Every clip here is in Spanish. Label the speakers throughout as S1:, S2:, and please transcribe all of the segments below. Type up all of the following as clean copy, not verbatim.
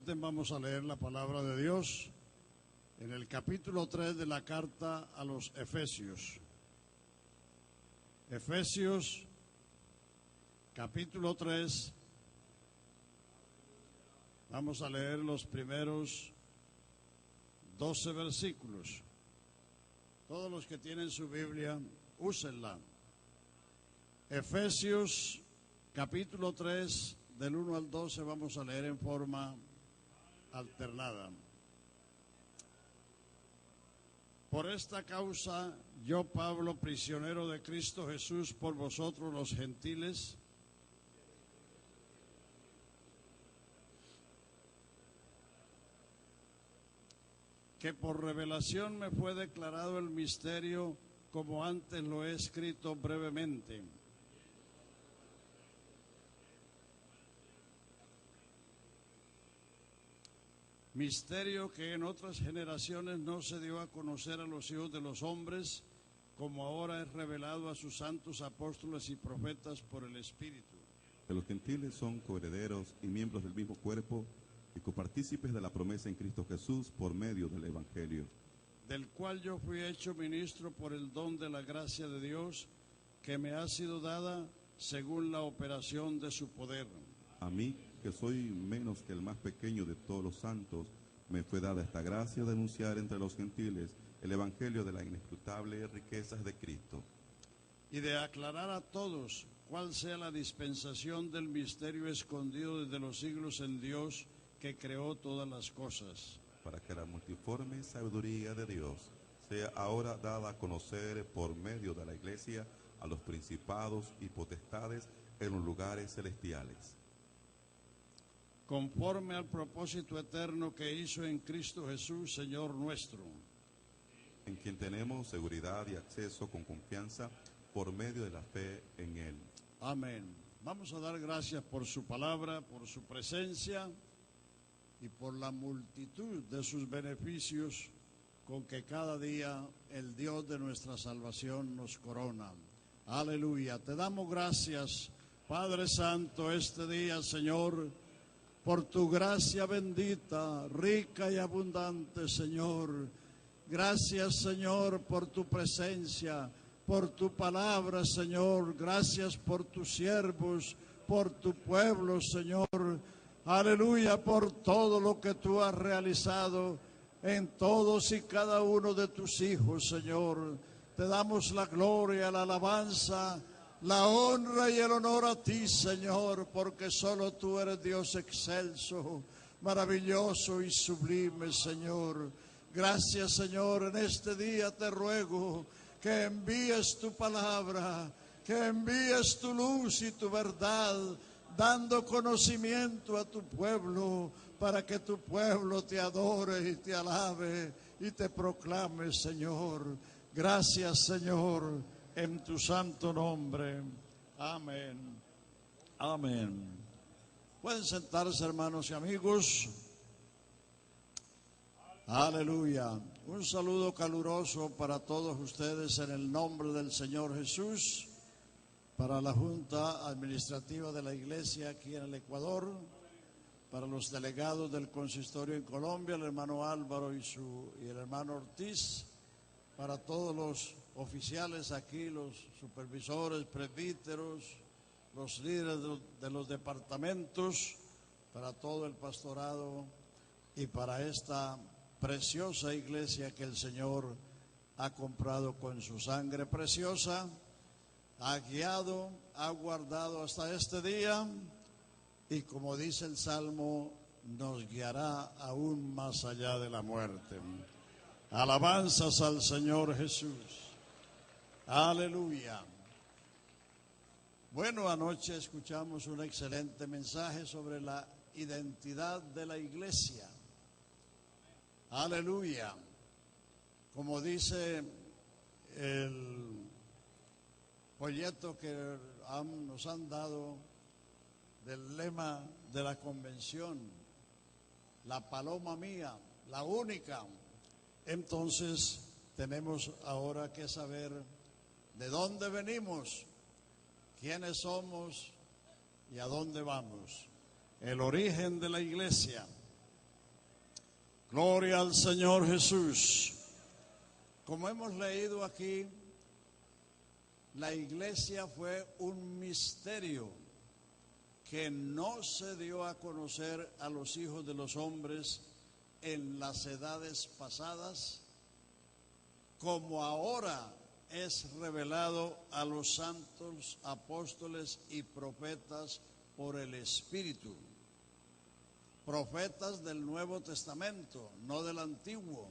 S1: permiten, vamos a leer la palabra de Dios en el capítulo 3 de la carta a los Efesios. Efesios, capítulo 3. Vamos a leer los primeros 12 versículos. Todos los que tienen su Biblia, úsenla. Efesios, capítulo 3, del 1 al 12, vamos a leer en forma alternada. Por esta causa, yo, Pablo, prisionero de Cristo Jesús, por vosotros los gentiles, que por revelación me fue declarado el misterio, como antes lo he escrito brevemente. Misterio que en otras generaciones no se dio a conocer a los hijos de los hombres, como ahora es revelado a sus santos apóstoles y profetas por el Espíritu.
S2: Que los gentiles son coherederos y miembros del mismo cuerpo y copartícipes de la promesa en Cristo Jesús por medio del Evangelio.
S1: Del cual yo fui hecho ministro por el don de la gracia de Dios, que me ha sido dada según la operación de su poder.
S2: A mí, que soy menos que el más pequeño de todos los santos, me fue dada esta gracia de anunciar entre los gentiles el evangelio de las inescrutables riquezas de Cristo.
S1: Y de aclarar a todos cuál sea la dispensación del misterio escondido desde los siglos en Dios, que creó todas las cosas.
S2: Para que la multiforme sabiduría de Dios sea ahora dada a conocer por medio de la Iglesia a los principados y potestades en los lugares celestiales.
S1: Conforme al propósito eterno que hizo en Cristo Jesús, Señor nuestro,
S2: en quien tenemos seguridad y acceso con confianza por medio de la fe en Él.
S1: Amén. Vamos a dar gracias por su palabra, por su presencia y por la multitud de sus beneficios con que cada día el Dios de nuestra salvación nos corona. Aleluya. Te damos gracias, Padre Santo, este día, Señor, por tu gracia bendita, rica y abundante, Señor. Gracias, Señor, por tu presencia, por tu palabra, Señor. Gracias por tus siervos, por tu pueblo, Señor. Aleluya, por todo lo que tú has realizado en todos y cada uno de tus hijos, Señor. Te damos la gloria, la alabanza, la honra y el honor a ti, Señor, porque solo tú eres Dios excelso, maravilloso y sublime, Señor. Gracias, Señor, en este día te ruego que envíes tu palabra, que envíes tu luz y tu verdad, dando conocimiento a tu pueblo, para que tu pueblo te adore y te alabe y te proclame, Señor. Gracias, Señor, en tu santo nombre. Amén. Amén. Pueden sentarse, hermanos y amigos. Aleluya. Un saludo caluroso para todos ustedes en el nombre del Señor Jesús, para la Junta Administrativa de la Iglesia aquí en el Ecuador, para los delegados del consistorio en Colombia, el hermano Álvaro y el hermano Ortiz, para todos los oficiales aquí, los supervisores, presbíteros, los líderes de los departamentos, para todo el pastorado y para esta preciosa iglesia que el Señor ha comprado con su sangre preciosa, ha guiado, ha guardado hasta este día y, como dice el Salmo, nos guiará aún más allá de la muerte. Alabanzas al Señor Jesús. Aleluya. Bueno, anoche escuchamos un excelente mensaje sobre la identidad de la iglesia. Aleluya. Como dice el folleto que nos han dado del lema de la convención, la paloma mía, la única. Entonces tenemos ahora que saber de dónde venimos, quiénes somos y a dónde vamos. El origen de la iglesia. Gloria al Señor Jesús. Como hemos leído aquí, la iglesia fue un misterio que no se dio a conocer a los hijos de los hombres en las edades pasadas, como ahora es revelado a los santos apóstoles y profetas por el Espíritu. Profetas del Nuevo Testamento, no del Antiguo,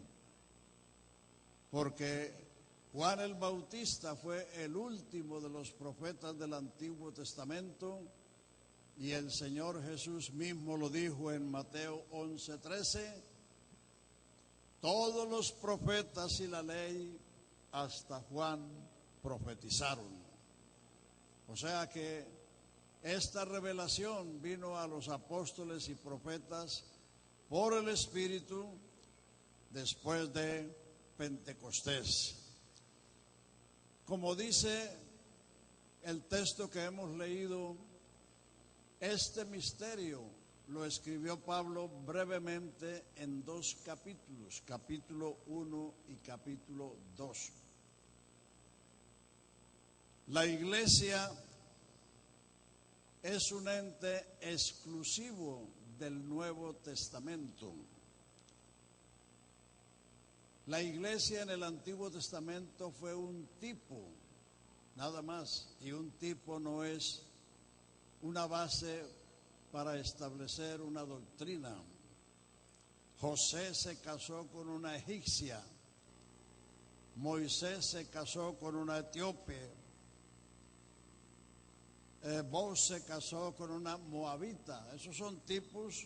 S1: porque Juan el Bautista fue el último de los profetas del Antiguo Testamento y el Señor Jesús mismo lo dijo en Mateo 11:13, todos los profetas y la ley hasta Juan profetizaron. O sea que esta revelación vino a los apóstoles y profetas por el Espíritu después de Pentecostés. Como dice el texto que hemos leído, este misterio lo escribió Pablo brevemente en 2 capítulos, capítulo 1 y capítulo 2. La iglesia es un ente exclusivo del Nuevo Testamento. La iglesia en el Antiguo Testamento fue un tipo, nada más, y un tipo no es una base para establecer una doctrina. José se casó con una egipcia, Moisés se casó con una etíope, Boaz se casó con una moabita. Esos son tipos,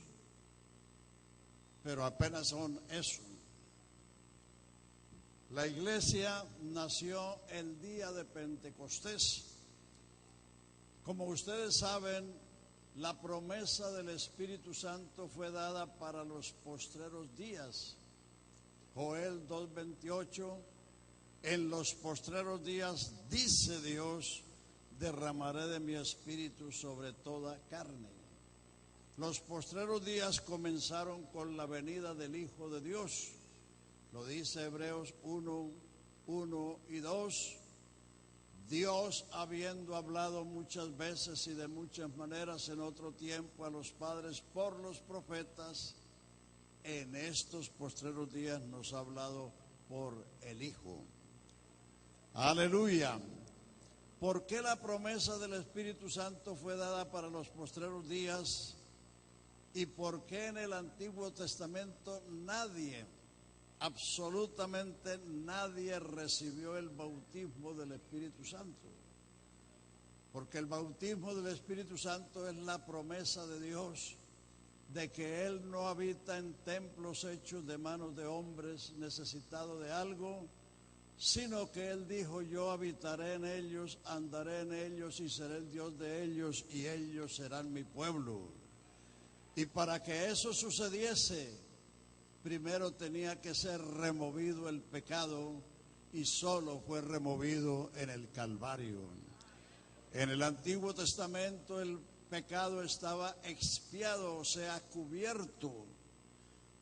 S1: pero apenas son eso. La iglesia nació el día de Pentecostés. Como ustedes saben, la promesa del Espíritu Santo fue dada para los postreros días. Joel 2:28, en los postreros días, dice Dios, derramaré de mi espíritu sobre toda carne. Los postreros días comenzaron con la venida del Hijo de Dios. Lo dice Hebreos 1:1 y 2. Dios, habiendo hablado muchas veces y de muchas maneras en otro tiempo a los padres por los profetas, en estos postreros días nos ha hablado por el Hijo. Aleluya. ¿Por qué la promesa del Espíritu Santo fue dada para los postreros días? ¿Y por qué en el Antiguo Testamento nadie, absolutamente nadie recibió el bautismo del Espíritu Santo? Porque el bautismo del Espíritu Santo es la promesa de Dios de que Él no habita en templos hechos de manos de hombres necesitados de algo, sino que Él dijo, yo habitaré en ellos, andaré en ellos y seré el Dios de ellos y ellos serán mi pueblo. Y para que eso sucediese, primero tenía que ser removido el pecado y solo fue removido en el Calvario. En el Antiguo Testamento el pecado estaba expiado, o sea, cubierto.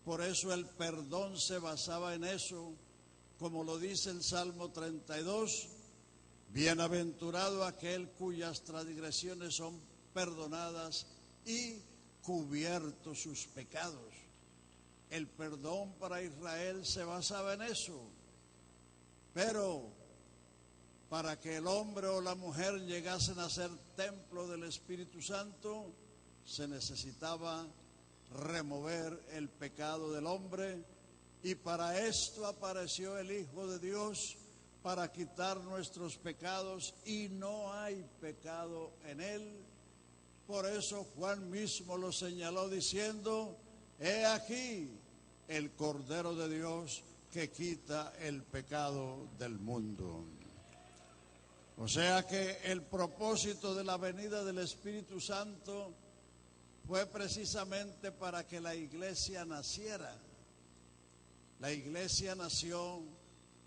S1: Por eso el perdón se basaba en eso. Como lo dice el Salmo 32, bienaventurado aquel cuyas transgresiones son perdonadas y cubiertos sus pecados. El perdón para Israel se basaba en eso. Pero para que el hombre o la mujer llegasen a ser templo del Espíritu Santo, se necesitaba remover el pecado del hombre. Y para esto apareció el Hijo de Dios, para quitar nuestros pecados, y no hay pecado en Él. Por eso Juan mismo lo señaló diciendo, he aquí el Cordero de Dios que quita el pecado del mundo. O sea que el propósito de la venida del Espíritu Santo fue precisamente para que la iglesia naciera. La iglesia nació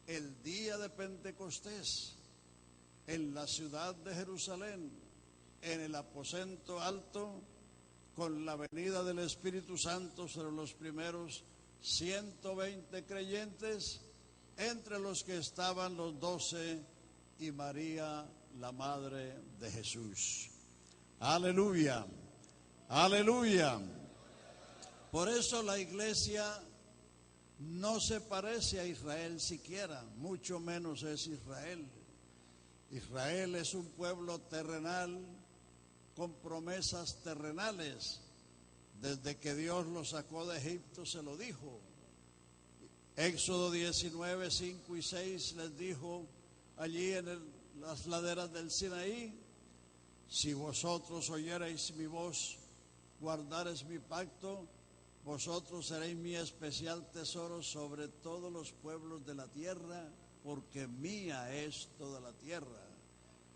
S1: el día de Pentecostés en la ciudad de Jerusalén, en el aposento alto, con la venida del Espíritu Santo sobre los primeros 120 creyentes, entre los que estaban los 12 y María, la madre de Jesús. Aleluya, aleluya. Por eso la iglesia no se parece a Israel siquiera, mucho menos es Israel. Israel es un pueblo terrenal con promesas terrenales. Desde que Dios lo sacó de Egipto se lo dijo. Éxodo 19, 5 y 6 les dijo allí en las laderas del Sinaí: si vosotros oyereis mi voz, guardareis mi pacto, vosotros seréis mi especial tesoro sobre todos los pueblos de la tierra, porque mía es toda la tierra.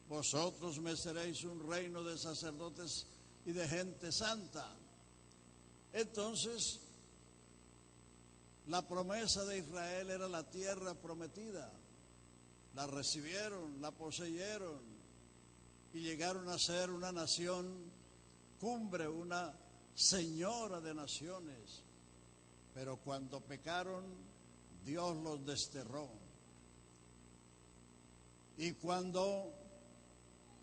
S1: Vosotros me seréis un reino de sacerdotes y de gente santa. Entonces, la promesa de Israel era la tierra prometida. La recibieron, la poseyeron y llegaron a ser una nación cumbre, una señora de naciones. Pero cuando pecaron, Dios los desterró. Y cuando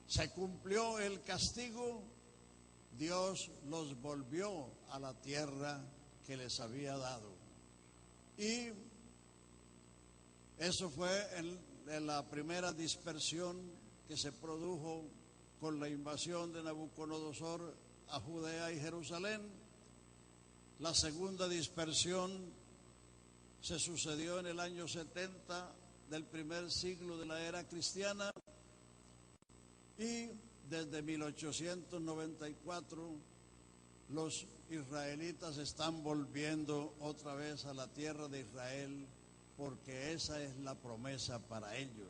S1: se cumplió el castigo, Dios los volvió a la tierra que les había dado. Y eso fue en la primera dispersión que se produjo con la invasión de Nabucodonosor a Judea y Jerusalén. La segunda dispersión se sucedió en el año 70 del primer siglo de la era cristiana, y desde 1894 los israelitas están volviendo otra vez a la tierra de Israel, porque esa es la promesa para ellos.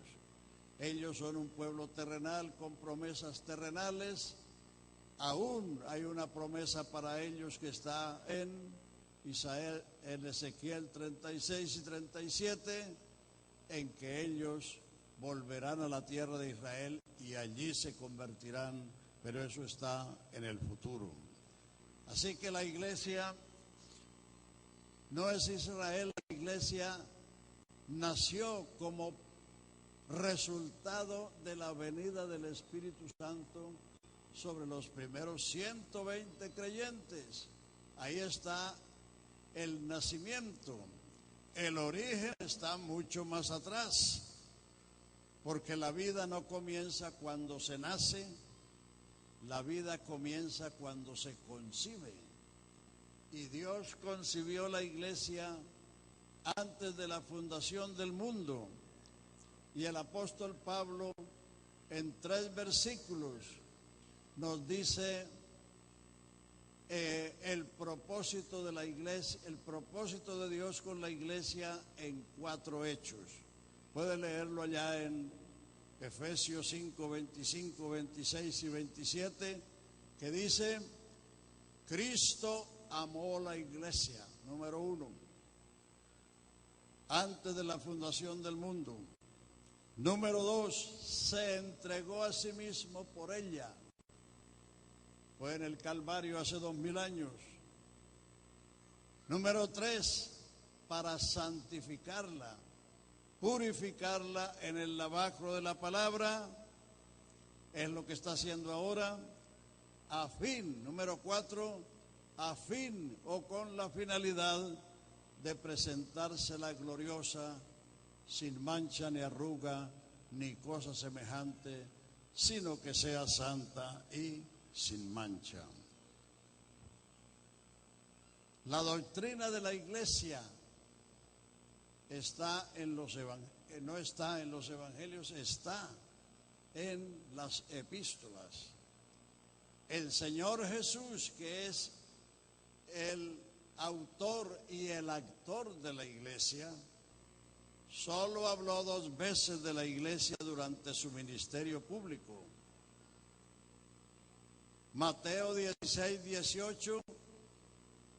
S1: Ellos son un pueblo terrenal con promesas terrenales. Aún hay una promesa para ellos que está en Ezequiel 36 y 37, en que ellos volverán a la tierra de Israel y allí se convertirán, pero eso está en el futuro. Así que la iglesia no es Israel, la iglesia nació como resultado de la venida del Espíritu Santo sobre los primeros 120 creyentes. Ahí está el nacimiento. El origen está mucho más atrás, porque la vida no comienza cuando se nace, la vida comienza cuando se concibe. Y Dios concibió la iglesia antes de la fundación del mundo. Y el apóstol Pablo, en 3 versículos, nos dice el propósito de la iglesia, el propósito de Dios con la iglesia en 4 hechos. Puede leerlo allá en Efesios 5, 25, 26 y 27, que dice: Cristo amó la iglesia, número 1, antes de la fundación del mundo. Número 2, se entregó a sí mismo por ella. Fue en el Calvario hace 2000 años. Número 3, para santificarla, purificarla en el lavacro de la palabra, es lo que está haciendo ahora, a fin, número 4, a fin o con la finalidad de presentársela gloriosa, sin mancha ni arruga, ni cosa semejante, sino que sea santa y sin mancha. La doctrina de la iglesia está en los no está en los evangelios, está en las epístolas. El Señor Jesús, que es el autor y el actor de la iglesia, solo habló 2 veces de la iglesia durante su ministerio público. Mateo 16, 18,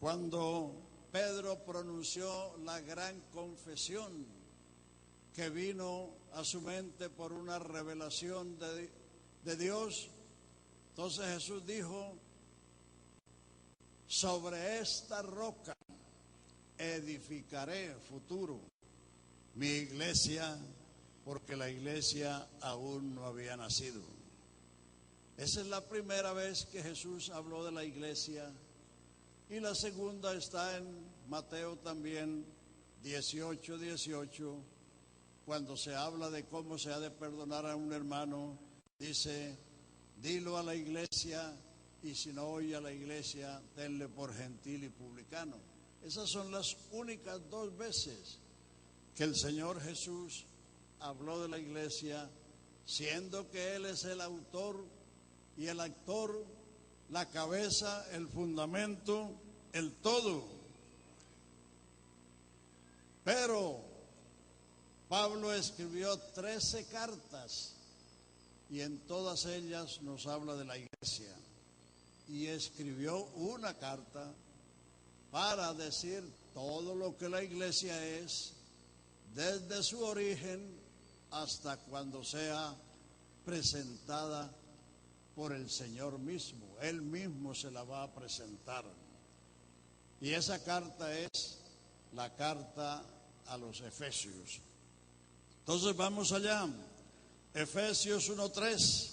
S1: cuando Pedro pronunció la gran confesión que vino a su mente por una revelación de Dios. Entonces Jesús dijo: sobre esta roca edificaré, futuro, mi iglesia, porque la iglesia aún no había nacido. Esa es la primera vez que Jesús habló de la iglesia, y la segunda está en Mateo también 18:18, cuando se habla de cómo se ha de perdonar a un hermano. Dice: dilo a la iglesia, y si no oye a la iglesia, tenle por gentil y publicano. Esas son las únicas dos veces que el Señor Jesús habló de la iglesia, siendo que Él es el autor y el actor, la cabeza, el fundamento, el todo. Pero Pablo escribió 13 cartas, y en todas ellas nos habla de la iglesia. Y escribió una carta para decir todo lo que la iglesia es, desde su origen hasta cuando sea presentada por el Señor mismo. Él mismo se la va a presentar. Y esa carta es la carta a los Efesios. Entonces vamos allá. Efesios 1:3.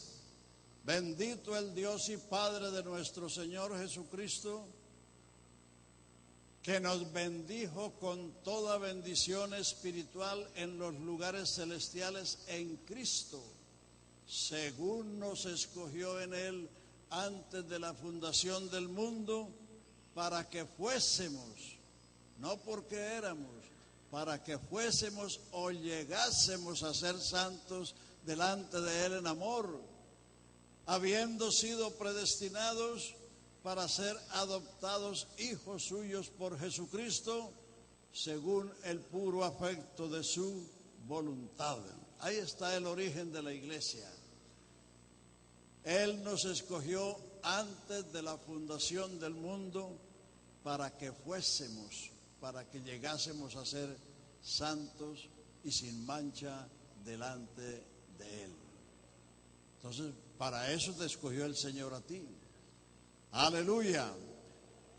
S1: Bendito el Dios y Padre de nuestro Señor Jesucristo, que nos bendijo con toda bendición espiritual en los lugares celestiales en Cristo, según nos escogió en Él antes de la fundación del mundo, para que fuésemos, no porque éramos, para que fuésemos o llegásemos a ser santos delante de Él en amor, habiendo sido predestinados para ser adoptados hijos suyos por Jesucristo, según el puro afecto de su voluntad. Ahí está el origen de la iglesia. Él nos escogió antes de la fundación del mundo para que fuésemos, para que llegásemos a ser santos y sin mancha delante de Él. Entonces, para eso te escogió el Señor a ti. Aleluya,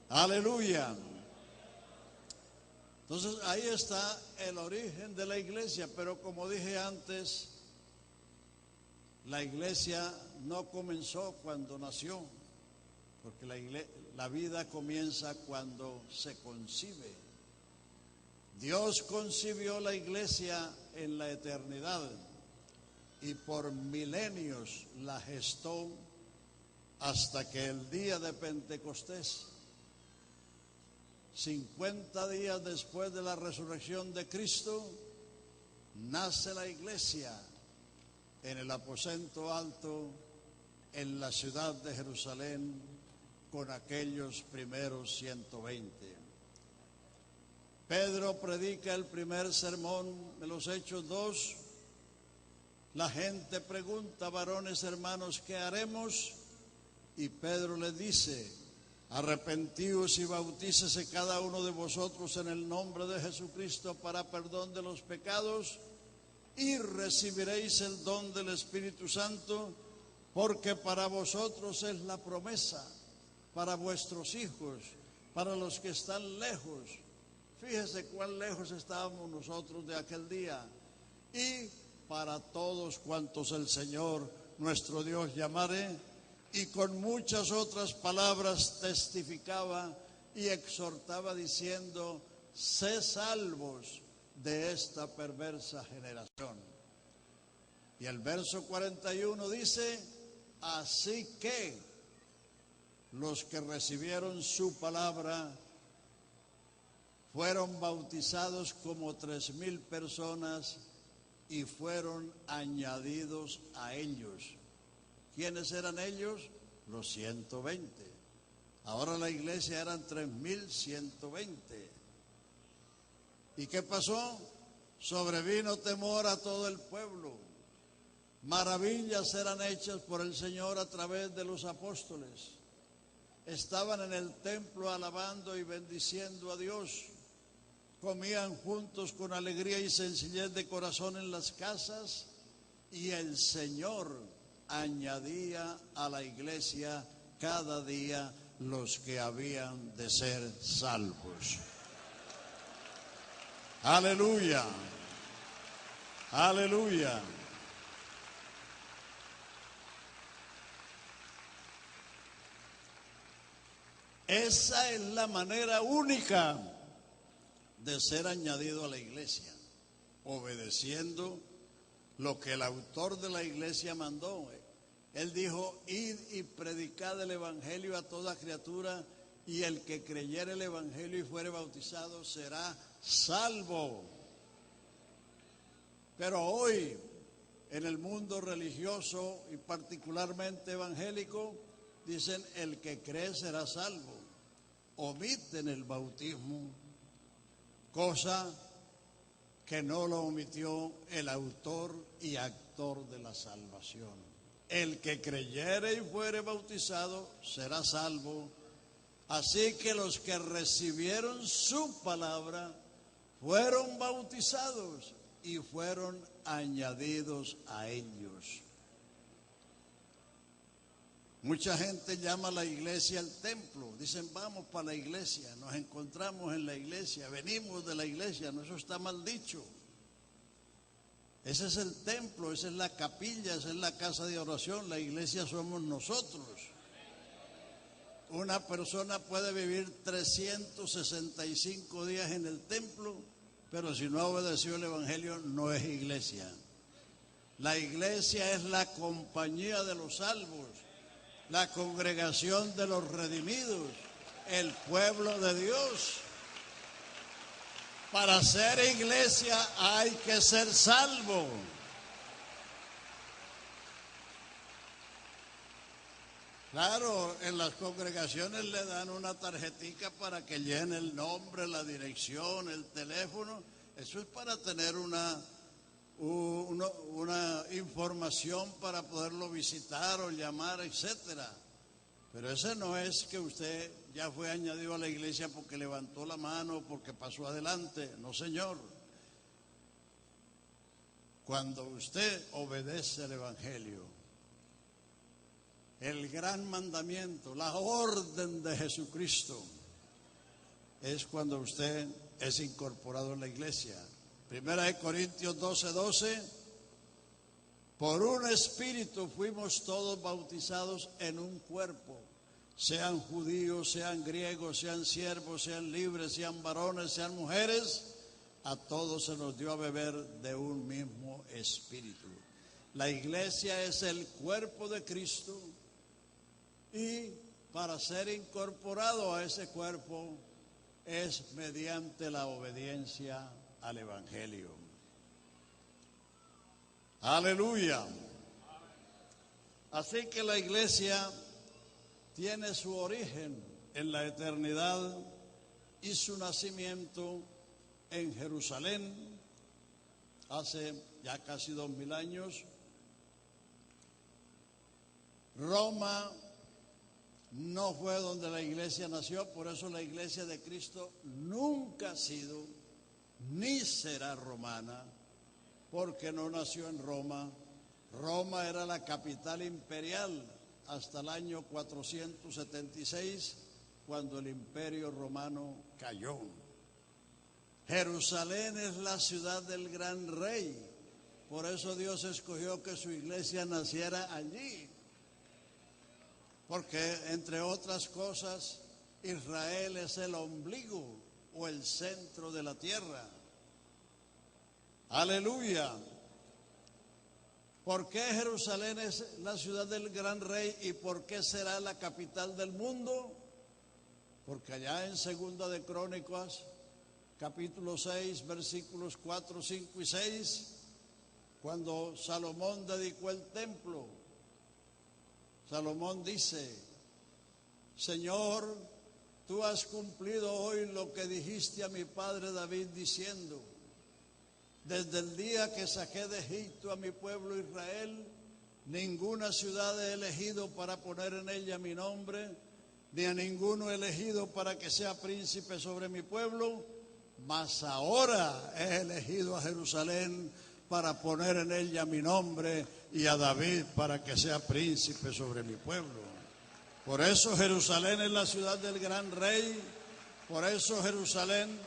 S1: aleluya. Entonces, ahí está el origen de la iglesia, pero como dije antes, la iglesia no comenzó cuando nació, porque la vida comienza cuando se concibe. Dios concibió la iglesia en la eternidad y por milenios la gestó hasta que el día de Pentecostés, 50 días después de la resurrección de Cristo, nace la iglesia en el aposento alto en la ciudad de Jerusalén con aquellos primeros 120. Pedro predica el primer sermón de los Hechos 2. La gente pregunta: varones hermanos, ¿qué haremos? Y Pedro les dice: arrepentíos y bautícese cada uno de vosotros en el nombre de Jesucristo para perdón de los pecados, y recibiréis el don del Espíritu Santo, porque para vosotros es la promesa, para vuestros hijos, para los que están lejos. Fíjese cuán lejos estábamos nosotros de aquel día. Y para todos cuantos el Señor nuestro Dios llamare. Y con muchas otras palabras testificaba y exhortaba diciendo: sé salvos de esta perversa generación. Y el verso 41 dice: así que los que recibieron su palabra fueron bautizados como 3,000 personas y fueron añadidos a ellos. ¿Quiénes eran ellos? Los 120. Ahora la iglesia eran 3,120. ¿Y qué pasó? Sobrevino temor a todo el pueblo. Maravillas eran hechas por el Señor a través de los apóstoles. Estaban en el templo alabando y bendiciendo a Dios. Comían juntos con alegría y sencillez de corazón en las casas, y el Señor añadía a la iglesia cada día los que habían de ser salvos. Aleluya. Aleluya. Esa es la manera única de ser añadido a la iglesia, obedeciendo lo que el autor de la iglesia mandó. Él dijo: id y predicad el evangelio a toda criatura, y el que creyere el evangelio y fuere bautizado será salvo. Pero hoy, en el mundo religioso y particularmente evangélico, dicen: el que cree será salvo. Omiten el bautismo, cosa que no lo omitió el autor y actor de la salvación. El que creyere y fuere bautizado será salvo. Así que los que recibieron su palabra fueron bautizados y fueron añadidos a ellos. Mucha gente llama a la iglesia el templo. Dicen: vamos para la iglesia, nos encontramos en la iglesia, venimos de la iglesia. No, eso está mal dicho. Ese es el templo, esa es la capilla, esa es la casa de oración. La iglesia somos nosotros. Una persona puede vivir 365 días en el templo, pero si no ha obedecido el evangelio, no es iglesia. La iglesia es la compañía de los salvos, la congregación de los redimidos, el pueblo de Dios. Para ser iglesia hay que ser salvo. Claro, en las congregaciones le dan una tarjetica para que llene el nombre, la dirección, el teléfono. Eso es para tener una información para poderlo visitar o llamar, etcétera. Pero ese no es que usted ya fue añadido a la iglesia porque levantó la mano, porque pasó adelante. No, señor. Cuando usted obedece el evangelio, el gran mandamiento, la orden de Jesucristo, es cuando usted es incorporado en la iglesia. Primera de Corintios 12:12, por un espíritu fuimos todos bautizados en un cuerpo, sean judíos, sean griegos, sean siervos, sean libres, sean varones, sean mujeres, a todos se nos dio a beber de un mismo espíritu. La iglesia es el cuerpo de Cristo, y para ser incorporado a ese cuerpo es mediante la obediencia al evangelio. Aleluya. Así que la iglesia tiene su origen en la eternidad y su nacimiento en Jerusalén hace ya casi 2000 años. Roma no fue donde la iglesia nació, por eso la iglesia de Cristo nunca ha sido ni será romana, porque no nació en Roma. Roma era la capital imperial hasta el año 476, cuando el imperio romano cayó. Jerusalén es la ciudad del gran rey, por eso Dios escogió que su iglesia naciera allí. Porque, entre otras cosas, Israel es el ombligo o el centro de la tierra. Aleluya. ¿Por qué Jerusalén es la ciudad del gran rey y por qué será la capital del mundo? Porque allá en Segunda de Crónicas, capítulo 6, versículos 4, 5 y 6, cuando Salomón dedicó el templo, Salomón dice: Señor, tú has cumplido hoy lo que dijiste a mi padre David diciendo: desde el día que saqué de Egipto a mi pueblo Israel, ninguna ciudad he elegido para poner en ella mi nombre, ni a ninguno he elegido para que sea príncipe sobre mi pueblo, mas ahora he elegido a Jerusalén para poner en ella mi nombre, y a David para que sea príncipe sobre mi pueblo. Por eso Jerusalén es la ciudad del gran rey, por eso Jerusalén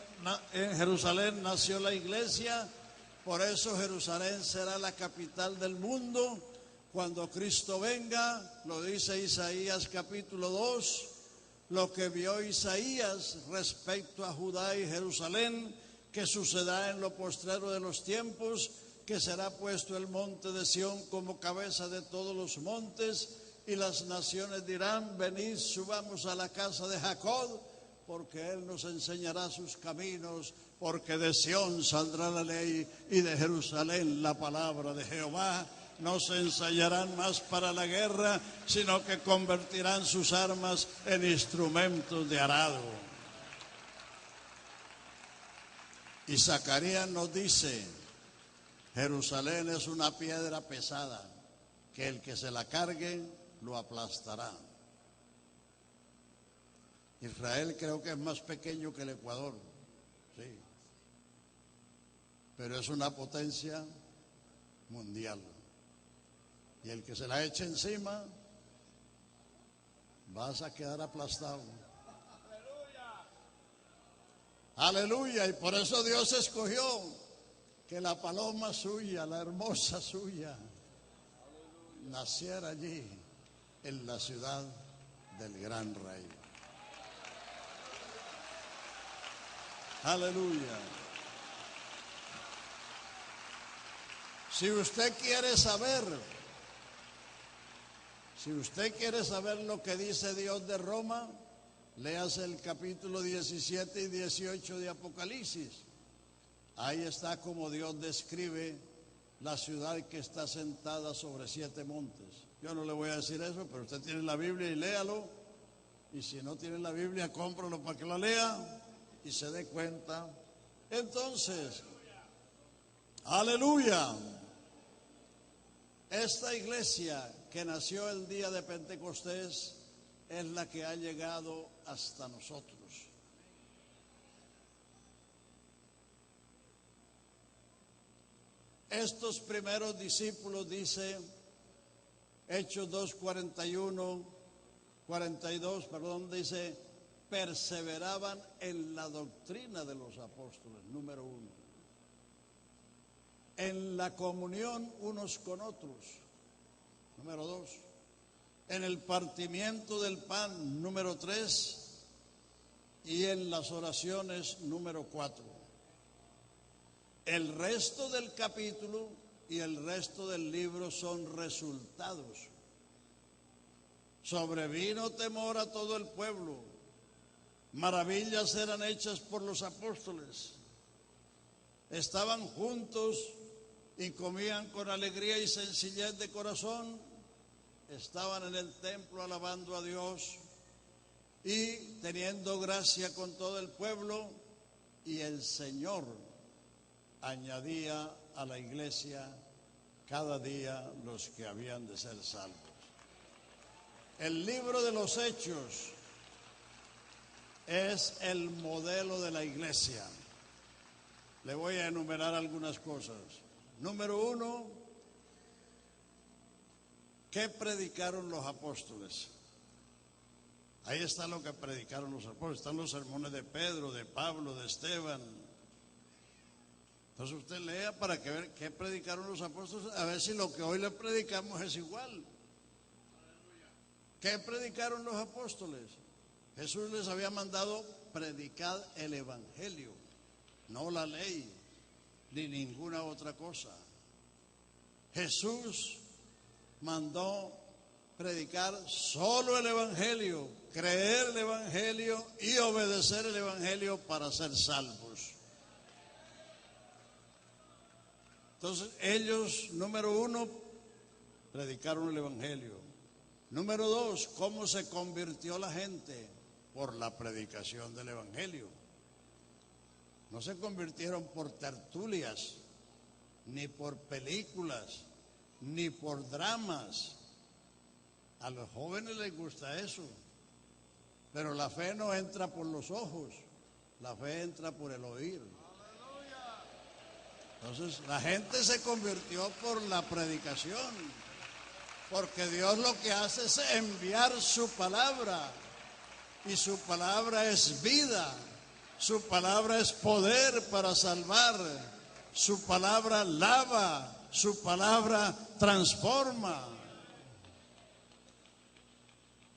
S1: en Jerusalén nació la iglesia, por eso Jerusalén será la capital del mundo. Cuando Cristo venga, lo dice Isaías capítulo 2, lo que vio Isaías respecto a Judá y Jerusalén, que sucederá en lo postrero de los tiempos, que será puesto el monte de Sión como cabeza de todos los montes, y las naciones dirán: venid, subamos a la casa de Jacob, porque él nos enseñará sus caminos, porque de Sión saldrá la ley y de Jerusalén la palabra de Jehová. No se ensayarán más para la guerra, sino que convertirán sus armas en instrumentos de arado. Y Zacarías nos dice: Jerusalén es una piedra pesada, que el que se la cargue lo aplastará. Israel creo que es más pequeño que el Ecuador, sí, pero es una potencia mundial. Y el que se la eche encima, vas a quedar aplastado. Aleluya. Y por eso Dios escogió que la paloma suya, la hermosa suya, naciera allí en la ciudad del gran rey. Aleluya. Si usted quiere saber lo que dice Dios de Roma, léase el capítulo 17 y 18 de Apocalipsis. Ahí está como Dios describe la ciudad que está sentada sobre 7 montes. Yo no le voy a decir eso, pero usted tiene la Biblia y léalo. Y si no tiene la Biblia, cómpralo para que la lea y se dé cuenta. Entonces, aleluya. Esta iglesia que nació el día de Pentecostés es la que ha llegado hasta nosotros. Estos primeros discípulos, dice Hechos 42, dice: perseveraban en la doctrina de los apóstoles, número 1. En la comunión unos con otros, número 2. En el partimiento del pan, número 3. Y en las oraciones, número 4. El resto del capítulo y el resto del libro son resultados. Sobrevino temor a todo el pueblo. Maravillas eran hechas por los apóstoles. Estaban juntos y comían con alegría y sencillez de corazón. Estaban en el templo alabando a Dios y teniendo gracia con todo el pueblo, y el Señor añadía a la iglesia cada día los que habían de ser salvos. El libro de los Hechos es el modelo de la iglesia. Le voy a enumerar algunas cosas. Número 1, ¿qué predicaron los apóstoles? Ahí está lo que predicaron los apóstoles. Están los sermones de Pedro, de Pablo, de Esteban. Entonces usted lea para que ver qué predicaron los apóstoles, a ver si lo que hoy le predicamos es igual. ¿Qué predicaron los apóstoles? Jesús les había mandado predicar el evangelio, no la ley, ni ninguna otra cosa. Jesús mandó predicar solo el evangelio, creer el evangelio y obedecer el evangelio para ser salvos. Entonces ellos, número 1, predicaron el evangelio. Número 2, ¿cómo se convirtió la gente? Por la predicación del evangelio. No se convirtieron por tertulias, ni por películas, ni por dramas. A los jóvenes les gusta eso. Pero la fe no entra por los ojos, la fe entra por el oír. Entonces la gente se convirtió por la predicación, porque Dios lo que hace es enviar su palabra, y su palabra es vida, Su palabra es poder para salvar. Su palabra lava. Su palabra transforma.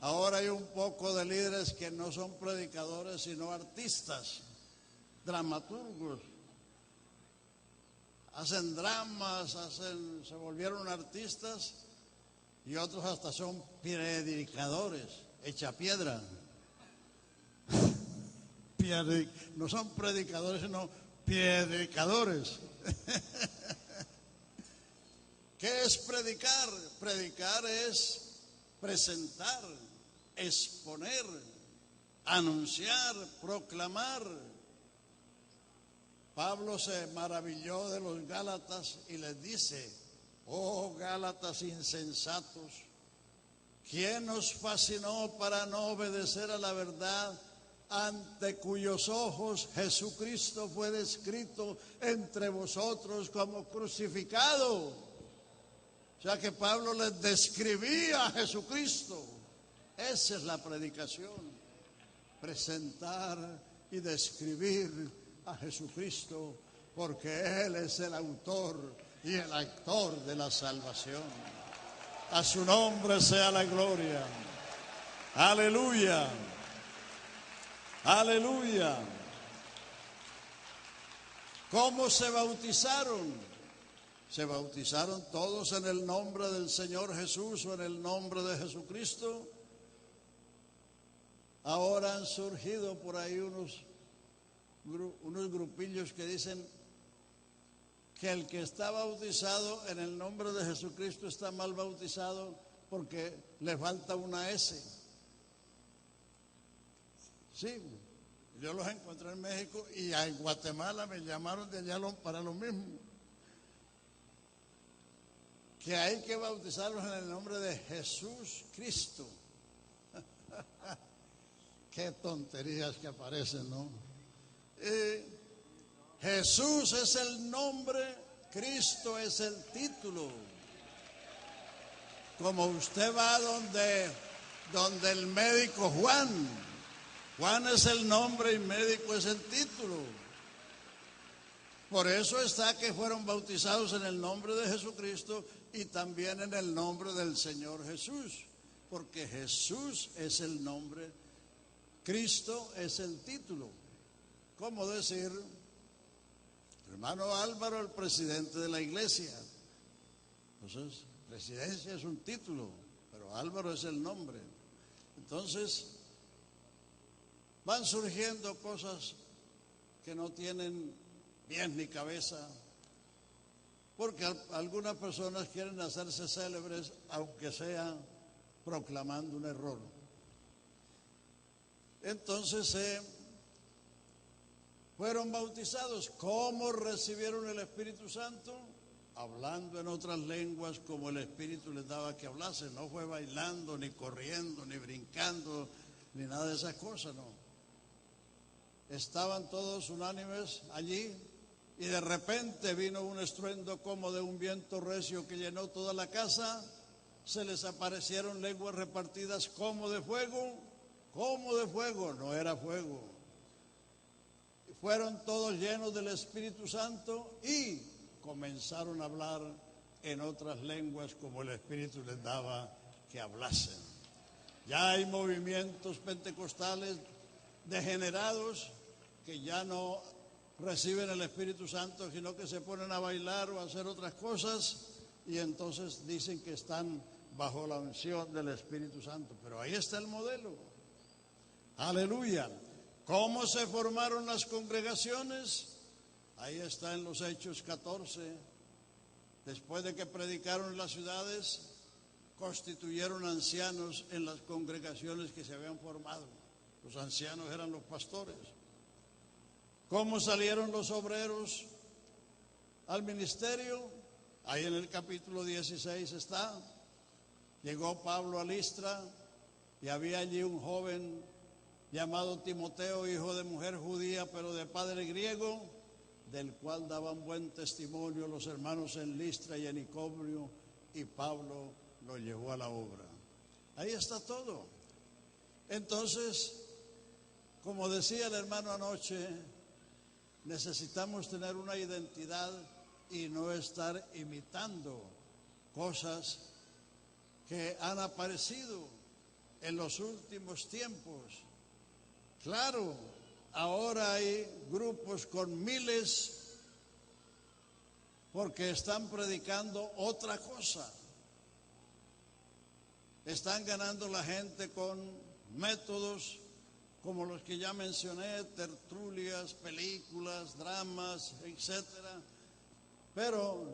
S1: Ahora hay un poco de líderes que no son predicadores, sino artistas, dramaturgos. Hacen dramas, se volvieron artistas, y otros hasta son predicadores, echa piedra. No son predicadores, sino predicadores. ¿Qué es predicar? Predicar es presentar, exponer, anunciar, proclamar. Pablo se maravilló de los Gálatas y les dice: oh Gálatas insensatos, ¿quién os fascinó para no obedecer a la verdad, ante cuyos ojos Jesucristo fue descrito entre vosotros como crucificado? O sea que Pablo les describía a Jesucristo. Esa es la predicación, presentar y describir a Jesucristo, porque Él es el autor y el actor de la salvación. A su nombre sea la gloria. Aleluya. Aleluya. ¿Cómo se bautizaron? Se bautizaron todos en el nombre del Señor Jesús o en el nombre de Jesucristo. Ahora han surgido por ahí unos grupillos que dicen que el que está bautizado en el nombre de Jesucristo está mal bautizado porque le falta una S. Sí, yo los encontré en México y en Guatemala me llamaron de allá para lo mismo. Que hay que bautizarlos en el nombre de Jesús Cristo. Qué tonterías que aparecen, ¿no? Jesús es el nombre, Cristo es el título. Como usted va donde el médico Juan es el nombre y médico es el título. Por eso está que fueron bautizados en el nombre de Jesucristo y también en el nombre del Señor Jesús, porque Jesús es el nombre, Cristo es el título. ¿Cómo decir? Hermano Álvaro, el presidente de la iglesia. Entonces, presidencia es un título, pero Álvaro es el nombre. Entonces, van surgiendo cosas que no tienen pies ni cabeza, porque algunas personas quieren hacerse célebres, aunque sea proclamando un error. Entonces, fueron bautizados. ¿Cómo recibieron el Espíritu Santo? Hablando en otras lenguas como el Espíritu les daba que hablasen. No fue bailando, ni corriendo, ni brincando, ni nada de esas cosas, no. Estaban todos unánimes allí y de repente vino un estruendo como de un viento recio que llenó toda la casa. Se les aparecieron lenguas repartidas como de fuego. ¿Cómo de fuego? No era fuego. Fueron todos llenos del Espíritu Santo y comenzaron a hablar en otras lenguas como el Espíritu les daba que hablasen. Ya hay movimientos pentecostales degenerados que ya no reciben el Espíritu Santo, sino que se ponen a bailar o a hacer otras cosas y entonces dicen que están bajo la unción del Espíritu Santo. Pero ahí está el modelo. Aleluya. ¿Cómo se formaron las congregaciones? Ahí está en los Hechos 14. Después de que predicaron en las ciudades, constituyeron ancianos en las congregaciones que se habían formado. Los ancianos eran los pastores. ¿Cómo salieron los obreros al ministerio? Ahí en el capítulo 16 está. Llegó Pablo a Listra y había allí un joven llamado Timoteo, hijo de mujer judía, pero de padre griego, del cual daban buen testimonio los hermanos en Listra y en Iconio, y Pablo lo llevó a la obra. Ahí está todo. Entonces, Como decía el hermano anoche, necesitamos tener una identidad y no estar imitando cosas que han aparecido en los últimos tiempos. Claro, ahora hay grupos con miles porque están predicando otra cosa. Están ganando la gente con métodos como los que ya mencioné, tertulias, películas, dramas, etcétera. Pero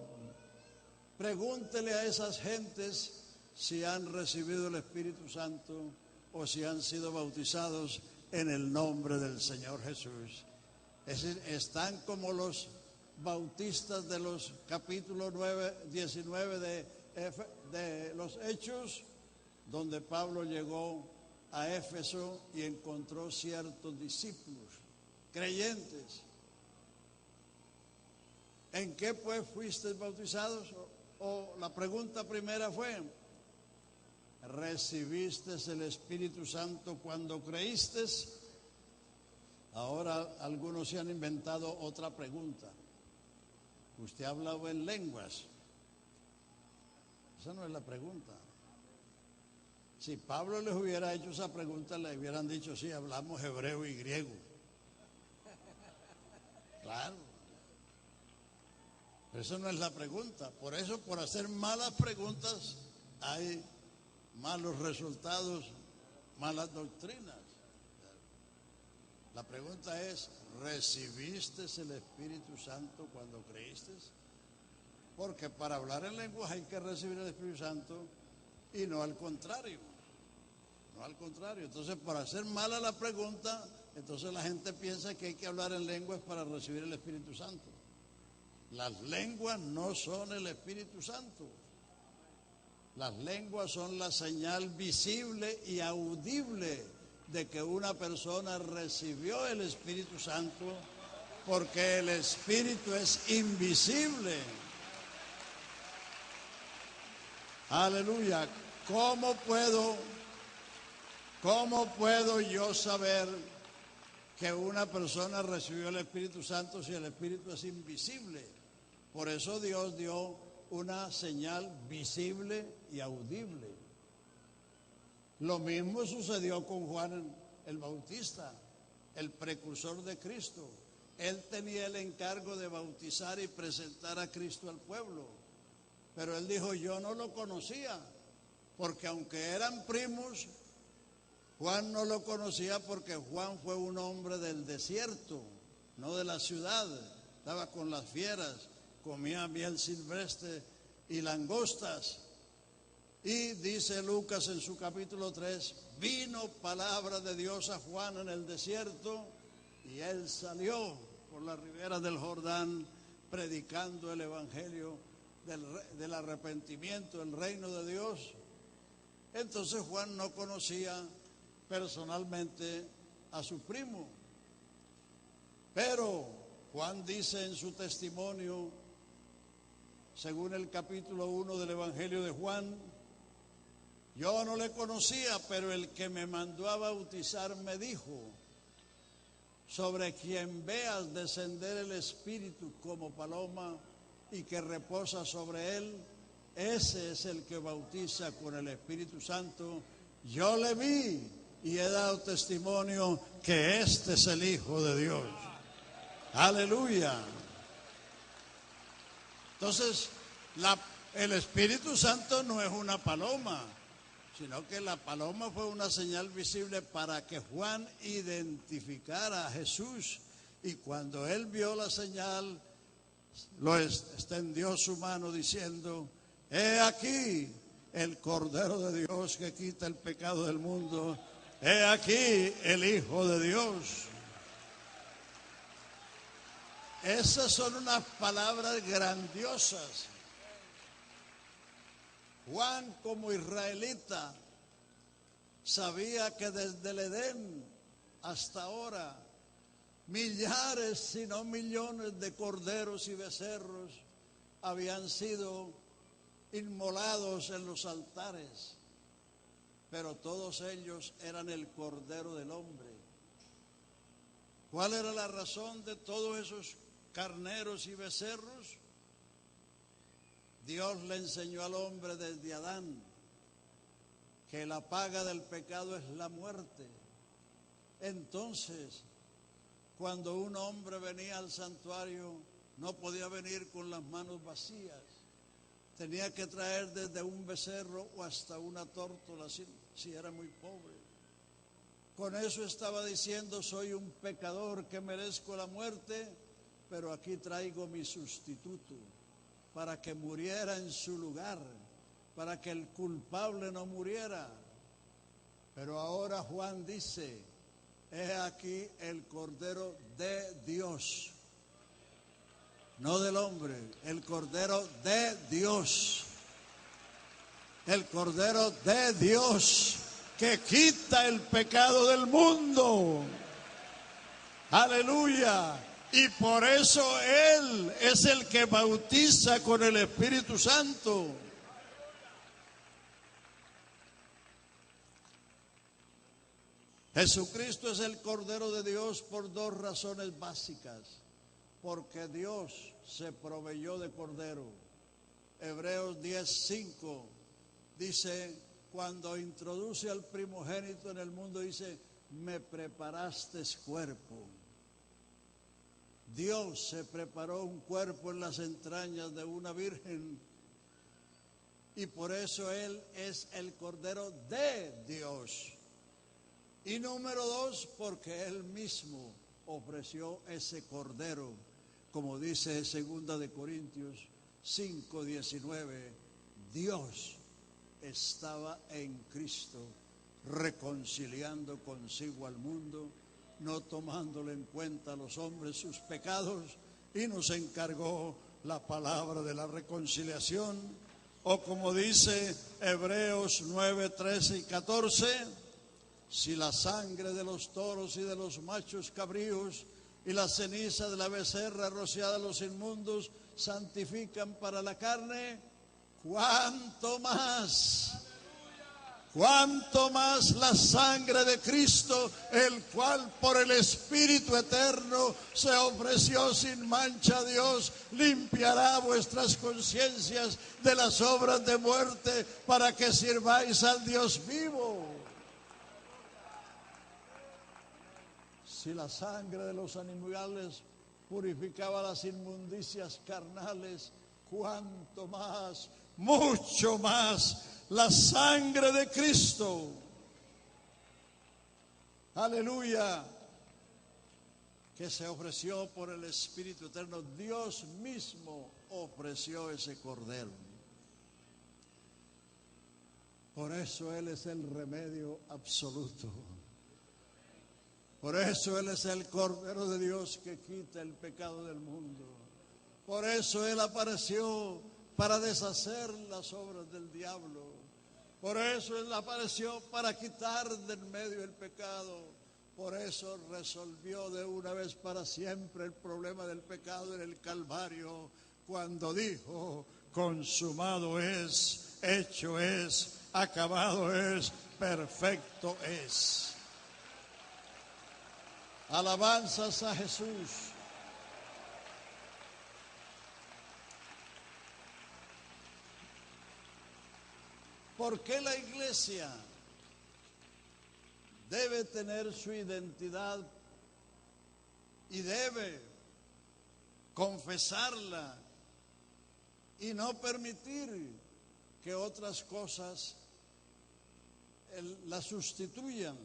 S1: pregúntele a esas gentes si han recibido el Espíritu Santo o si han sido bautizados en el nombre del Señor Jesús. Es decir, están como los bautistas de los capítulos 19 de los Hechos, donde Pablo llegó a Éfeso y encontró ciertos discípulos, creyentes. ¿En qué pues fuisteis bautizados? O la pregunta primera fue, ¿recibiste el Espíritu Santo cuando creíste? Ahora algunos se han inventado otra pregunta. ¿Usted ha hablado en lenguas? Esa no es la pregunta. Si Pablo les hubiera hecho esa pregunta, le hubieran dicho, sí, hablamos hebreo y griego. Claro. Pero eso no es la pregunta. Por eso, por hacer malas preguntas, hay malos resultados, malas doctrinas. La pregunta es, ¿recibiste el Espíritu Santo cuando creíste? Porque para hablar en lenguas hay que recibir el Espíritu Santo y no al contrario. No al contrario. Entonces, por hacer mala la pregunta, entonces la gente piensa que hay que hablar en lenguas para recibir el Espíritu Santo. Las lenguas no son el Espíritu Santo. Las lenguas son la señal visible y audible de que una persona recibió el Espíritu Santo, porque el Espíritu es invisible. Aleluya. ¿Cómo puedo yo saber que una persona recibió el Espíritu Santo si el Espíritu es invisible? Por eso Dios dio una señal visible y audible. Lo mismo sucedió con Juan el Bautista, el precursor de Cristo. Él tenía el encargo de bautizar y presentar a Cristo al pueblo. Pero él dijo, yo no lo conocía, porque aunque eran primos, Juan no lo conocía porque Juan fue un hombre del desierto, no de la ciudad. Estaba con las fieras, comía miel silvestre y langostas. Y dice Lucas en su capítulo 3, vino palabra de Dios a Juan en el desierto y él salió por la ribera del Jordán predicando el evangelio del arrepentimiento, el reino de Dios. Entonces Juan no conocía personalmente a su primo, pero Juan dice en su testimonio, según el capítulo 1 del Evangelio de Juan, yo no le conocía, pero el que me mandó a bautizar me dijo, sobre quien veas descender el Espíritu como paloma y que reposa sobre él, ese es el que bautiza con el Espíritu Santo. Yo le vi y he dado testimonio que este es el Hijo de Dios. Aleluya. Entonces, el Espíritu Santo no es una paloma, sino que la paloma fue una señal visible para que Juan identificara a Jesús. Y cuando él vio la señal, lo extendió su mano diciendo, he aquí el Cordero de Dios que quita el pecado del mundo. He aquí el Hijo de Dios. Esas son unas palabras grandiosas. Juan, como israelita, sabía que desde el Edén hasta ahora millares, si no millones de corderos y becerros habían sido inmolados en los altares, pero todos ellos eran el Cordero del Hombre. ¿Cuál era la razón de todos esos carneros y becerros? Dios le enseñó al hombre desde Adán que la paga del pecado es la muerte. Entonces, cuando un hombre venía al santuario, no podía venir con las manos vacías. Tenía que traer desde un becerro o hasta una tórtola si era muy pobre. Con eso estaba diciendo: soy un pecador que merezco la muerte, pero aquí traigo mi sustituto para que muriera en su lugar, para que el culpable no muriera. Pero ahora Juan dice: he aquí el Cordero de Dios, no del hombre, el Cordero de Dios, el Cordero de Dios que quita el pecado del mundo. Aleluya. Y por eso Él es el que bautiza con el Espíritu Santo. Jesucristo es el Cordero de Dios por dos razones básicas. Porque Dios se proveyó de Cordero. Hebreos 10:5 dice, cuando introduce al primogénito en el mundo, dice: me preparaste cuerpo. Dios se preparó un cuerpo en las entrañas de una virgen, y por eso Él es el Cordero de Dios. Y número dos, porque Él mismo ofreció ese Cordero, como dice 2 de Corintios 5:19, Dios estaba en Cristo reconciliando consigo al mundo, no tomándole en cuenta a los hombres sus pecados, y nos encargó la palabra de la reconciliación. O como dice Hebreos 9:13 y 14, si la sangre de los toros y de los machos cabríos y la ceniza de la becerra rociada a los inmundos santifican para la carne, ¿cuánto más la sangre de Cristo, el cual por el Espíritu eterno se ofreció sin mancha a Dios, limpiará vuestras conciencias de las obras de muerte para que sirváis al Dios vivo? Si la sangre de los animales purificaba las inmundicias carnales, cuánto más, mucho más, la sangre de Cristo. Aleluya, que se ofreció por el Espíritu eterno. Dios mismo ofreció ese Cordero. Por eso Él es el remedio absoluto. Por eso Él es el Cordero de Dios que quita el pecado del mundo. Por eso Él apareció para deshacer las obras del diablo. Por eso Él apareció para quitar del medio el pecado. Por eso resolvió de una vez para siempre el problema del pecado en el Calvario, cuando dijo: consumado es, hecho es, acabado es, perfecto es. Alabanzas a Jesús. ¿Por qué la iglesia debe tener su identidad y debe confesarla y no permitir que otras cosas la sustituyan?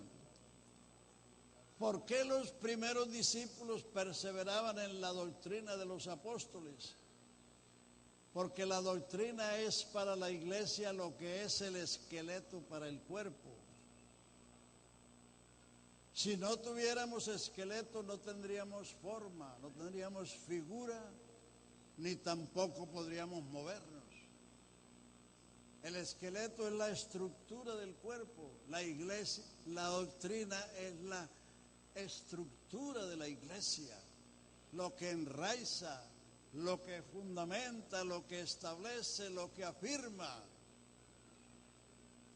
S1: ¿Por qué los primeros discípulos perseveraban en la doctrina de los apóstoles? Porque la doctrina es para la iglesia lo que es el esqueleto para el cuerpo. Si no tuviéramos esqueleto, no tendríamos forma, no tendríamos figura, ni tampoco podríamos movernos. El esqueleto es la estructura del cuerpo. La iglesia, la doctrina es la estructura de la iglesia, lo que enraiza, lo que fundamenta, lo que establece, lo que afirma.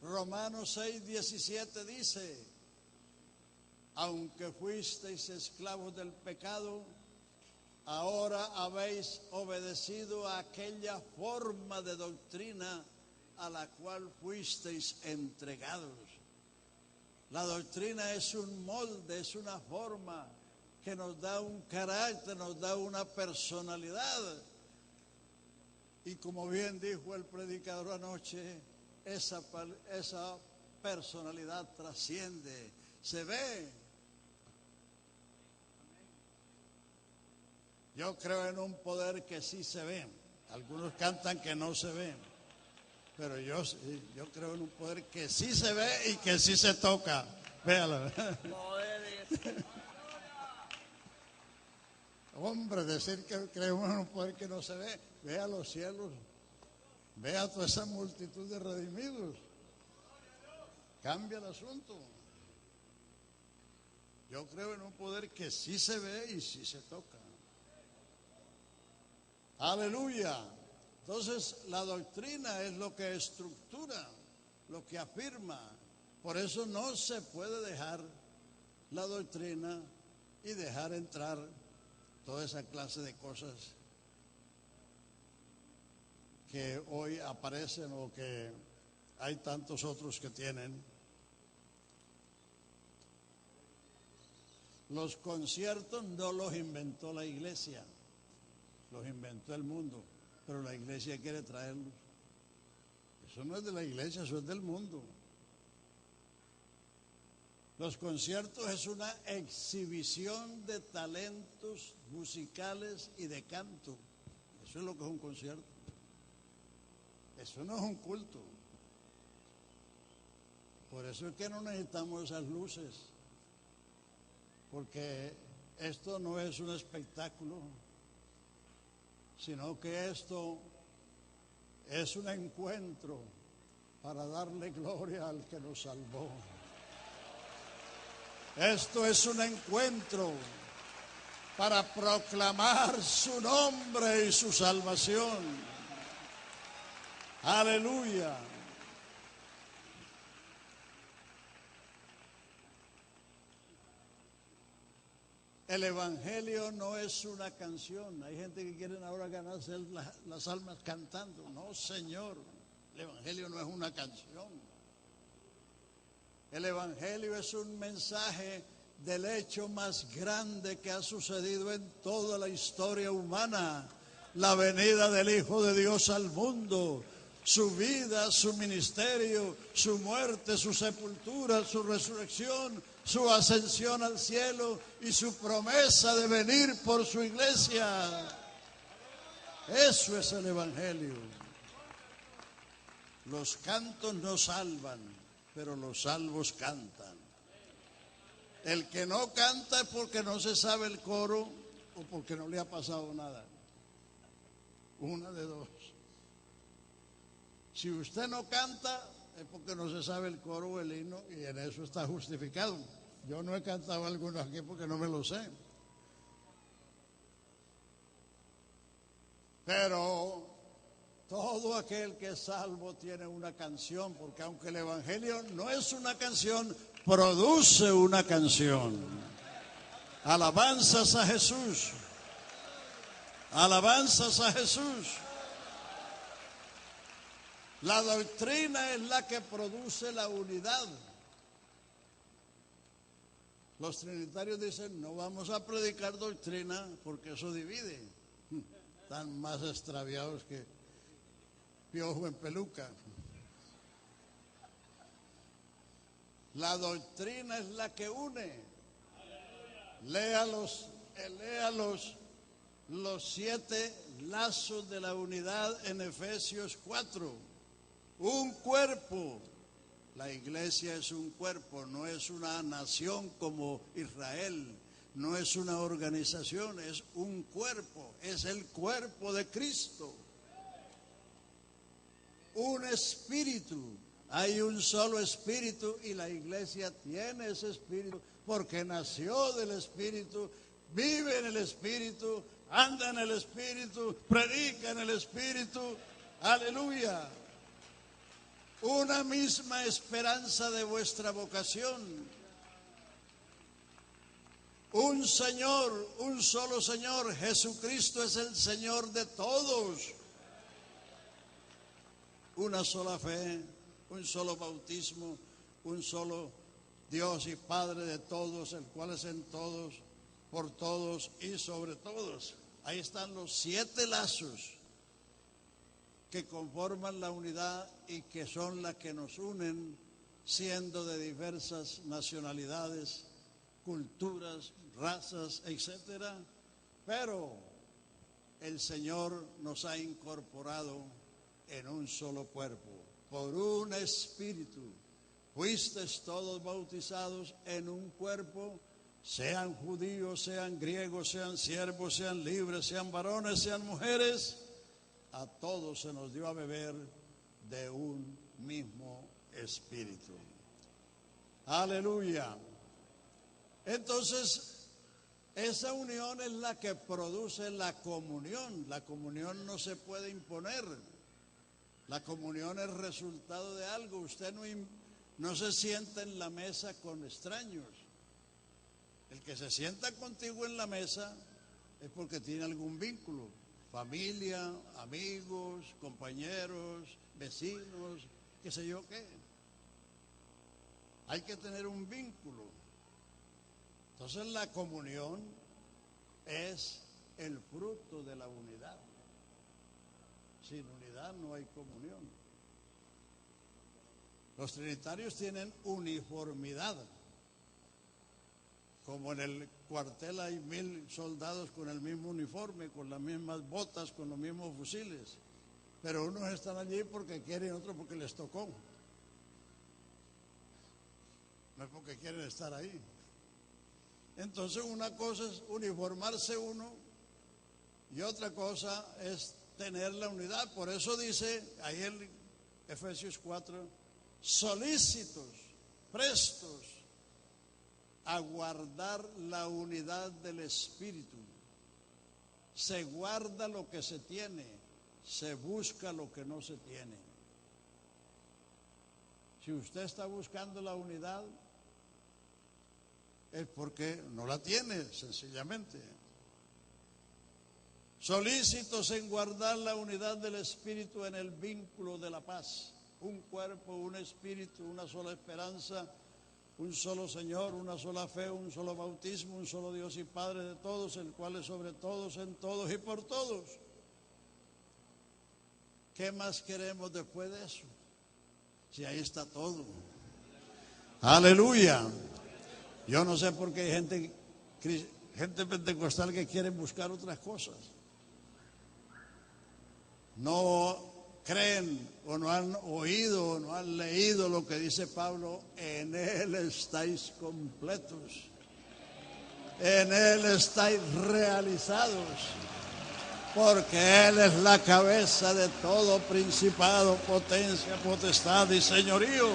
S1: Romanos 6:17 dice: aunque fuisteis esclavos del pecado, ahora habéis obedecido a aquella forma de doctrina a la cual fuisteis entregados. La doctrina es un molde, es una forma que nos da un carácter, nos da una personalidad. Y como bien dijo el predicador anoche, esa personalidad trasciende, se ve. Yo creo en un poder que sí se ve. Algunos cantan que no se ve, pero yo creo en un poder que sí se ve y que sí se toca. Véalo. Hombre, decir que creemos en un poder que no se ve, vea los cielos, vea toda esa multitud de redimidos. Cambia el asunto. Yo creo en un poder que sí se ve y sí se toca. Aleluya. Entonces la doctrina es lo que estructura, lo que afirma. Por eso no se puede dejar la doctrina y dejar entrar toda esa clase de cosas que hoy aparecen o que hay tantos otros que tienen. Los conciertos no los inventó la iglesia, los inventó el mundo, pero la iglesia quiere traerlos. Eso no es de la iglesia, eso es del mundo. Los conciertos es una exhibición de talentos musicales y de canto. Eso es lo que es un concierto. Eso no es un culto. Por eso es que no necesitamos esas luces, porque esto no es un espectáculo, sino que esto es un encuentro para darle gloria al que nos salvó. Esto es un encuentro para proclamar su nombre y su salvación. Aleluya. El evangelio no es una canción. Hay gente que quiere ahora ganarse las almas cantando. No, Señor, el evangelio no es una canción. El evangelio es un mensaje del hecho más grande que ha sucedido en toda la historia humana: la venida del Hijo de Dios al mundo, su vida, su ministerio, su muerte, su sepultura, su resurrección, su ascensión al cielo y su promesa de venir por su iglesia. Eso es el evangelio. Los cantos no salvan, pero los salvos cantan. El que no canta es porque no se sabe el coro o porque no le ha pasado nada. Una de dos. Si usted no canta es porque no se sabe el coro o el himno, y en eso está justificado. Yo no he cantado alguno aquí porque no me lo sé. Pero todo aquel que es salvo tiene una canción, porque aunque el evangelio no es una canción, produce una canción. Alabanzas a Jesús. Alabanzas a Jesús. La doctrina es la que produce la unidad. Los trinitarios dicen, no vamos a predicar doctrina porque eso divide. Están más extraviados que piojo en peluca. La doctrina es la que une. Lea los 7 lazos de la unidad en Efesios 4. Un cuerpo. La iglesia es un cuerpo, no es una nación como Israel, no es una organización, es un cuerpo, es el cuerpo de Cristo. Un espíritu, hay un solo espíritu y la iglesia tiene ese espíritu porque nació del espíritu, vive en el espíritu, anda en el espíritu, predica en el espíritu. Aleluya. Una misma esperanza de vuestra vocación. un Señor, un solo Señor. Jesucristo es el Señor de todos. Una sola fe, un solo bautismo, un solo Dios y Padre de todos, el cual es en todos, por todos y sobre todos. Ahí están los 7 lazos que conforman la unidad y que son las que nos unen, siendo de diversas nacionalidades, culturas, razas, etcétera. Pero el Señor nos ha incorporado en un solo cuerpo, por un espíritu. Fuisteis todos bautizados en un cuerpo, sean judíos, sean griegos, sean siervos, sean libres, sean varones, sean mujeres. A todos se nos dio a beber de un mismo espíritu. Aleluya. Entonces, esa unión es la que produce la comunión. La comunión no se puede imponer. La comunión es resultado de algo. Usted no se sienta en la mesa con extraños. El que se sienta contigo en la mesa es porque tiene algún vínculo. Familia, amigos, compañeros, vecinos, qué sé yo qué. Hay que tener un vínculo. Entonces la comunión es el fruto de la unidad. Sin unidad no hay comunión. Los trinitarios tienen uniformidad. Como en el cuartel hay 1000 soldados con el mismo uniforme, con las mismas botas, con los mismos fusiles. Pero unos están allí porque quieren, otros porque les tocó. No es porque quieren estar ahí. Entonces una cosa es uniformarse uno y otra cosa es tener la unidad. Por eso dice ahí en Efesios 4, solícitos, prestos a guardar la unidad del Espíritu. Se guarda lo que se tiene, se busca lo que no se tiene. Si usted está buscando la unidad, es porque no la tiene, sencillamente. Solícitos en guardar la unidad del Espíritu en el vínculo de la paz. Un cuerpo, un espíritu, una sola esperanza, un solo Señor, una sola fe, un solo bautismo, un solo Dios y Padre de todos, el cual es sobre todos, en todos y por todos. ¿Qué más queremos después de eso? Si ahí está todo. Aleluya. Yo no sé por qué hay gente pentecostal que quiere buscar otras cosas. No creen o no han oído o no han leído lo que dice Pablo: en Él estáis completos, en Él estáis realizados, porque Él es la cabeza de todo principado, potencia, potestad y señorío.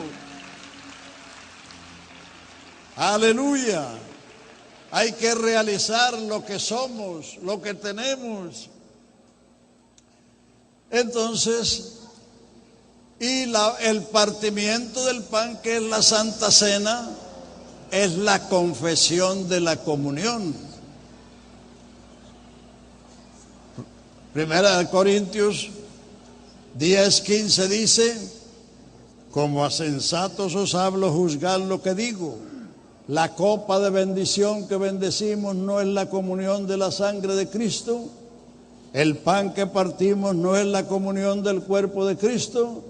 S1: Aleluya. Hay que realizar lo que somos, lo que tenemos. Entonces, el partimiento del pan, que es la Santa Cena, es la confesión de la comunión. Primera de Corintios 10:15 dice: como a sensatos os hablo, juzgad lo que digo. La copa de bendición que bendecimos no es la comunión de la sangre de Cristo. El pan que partimos no es la comunión del cuerpo de Cristo.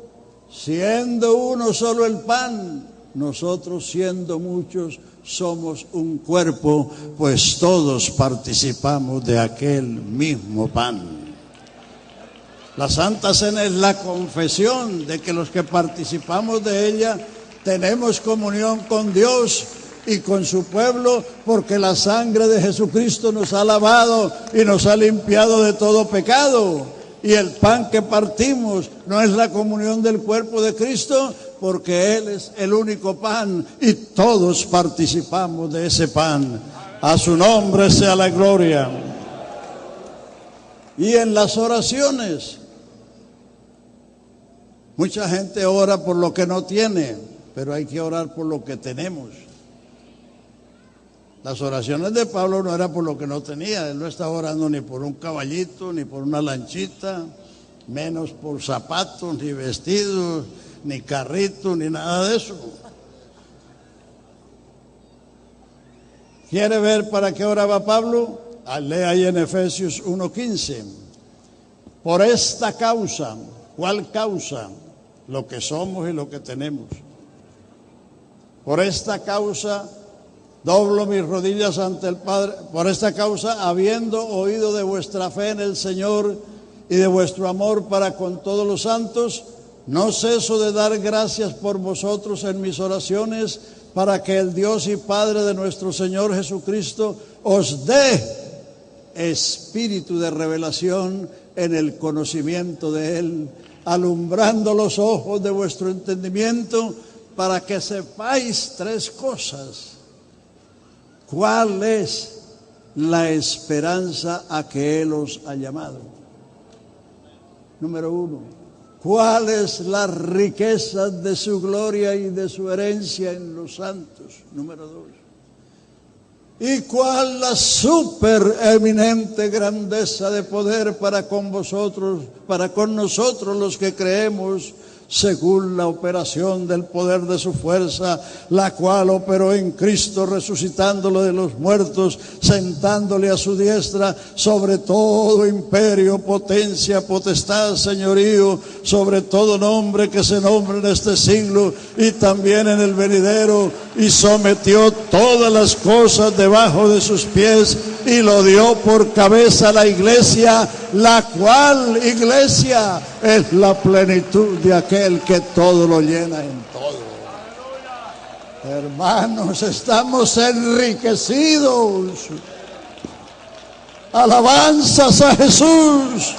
S1: Siendo uno solo el pan, nosotros siendo muchos somos un cuerpo, pues todos participamos de aquel mismo pan. La Santa Cena es la confesión de que los que participamos de ella tenemos comunión con Dios y con su pueblo, porque la sangre de Jesucristo nos ha lavado y nos ha limpiado de todo pecado. Y el pan que partimos no es la comunión del cuerpo de Cristo, porque Él es el único pan y todos participamos de ese pan. A su nombre sea la gloria. Y en las oraciones, mucha gente ora por lo que no tiene, pero hay que orar por lo que tenemos. Las oraciones de Pablo no era por lo que no tenía. Él no estaba orando ni por un caballito, ni por una lanchita, menos por zapatos, ni vestidos, ni carritos, ni nada de eso. ¿Quiere ver para qué oraba Pablo? Lea ahí en Efesios 1:15. Por esta causa, ¿cuál causa? Lo que somos y lo que tenemos. Por esta causa doblo mis rodillas ante el Padre. Por esta causa, habiendo oído de vuestra fe en el Señor y de vuestro amor para con todos los santos, no ceso de dar gracias por vosotros en mis oraciones, para que el Dios y Padre de nuestro Señor Jesucristo os dé espíritu de revelación en el conocimiento de Él, alumbrando los ojos de vuestro entendimiento, para que sepáis tres cosas. ¿Cuál es la esperanza a que Él os ha llamado? Número 1. ¿Cuál es la riqueza de su gloria y de su herencia en los santos? Número 2. ¿Y cuál la supereminente grandeza de poder para con vosotros, para con nosotros los que creemos, según la operación del poder de su fuerza, la cual operó en Cristo, resucitándolo de los muertos, sentándole a su diestra sobre todo imperio, potencia, potestad, señorío, sobre todo nombre que se nombre en este siglo y también en el venidero, y sometió todas las cosas debajo de sus pies y lo dio por cabeza a la iglesia, la cual iglesia es la plenitud de aquel que todo lo llena en todo. Hermanos, estamos enriquecidos. Alabanzas a Jesús.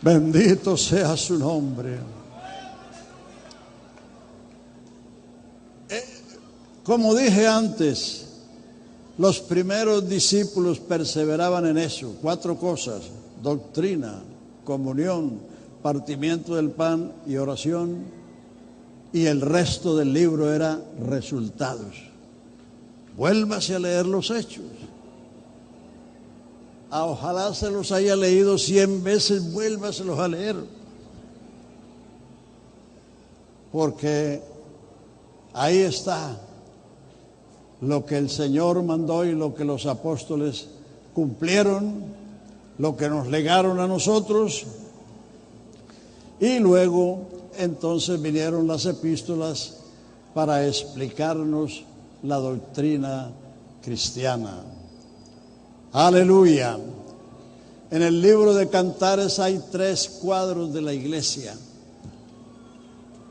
S1: Bendito sea su nombre. Como dije antes, los primeros discípulos perseveraban en eso. 4 cosas: doctrina, comunión, partimiento del pan y oración. Y el resto del libro era resultados. Vuélvase a leer los Hechos. Ojalá se los haya leído 100 veces, vuélvaselos a leer. Porque ahí está lo que el Señor mandó y lo que los apóstoles cumplieron, lo que nos legaron a nosotros. Y luego entonces vinieron las epístolas para explicarnos la doctrina cristiana. Aleluya. En el libro de Cantares hay 3 cuadros de la iglesia.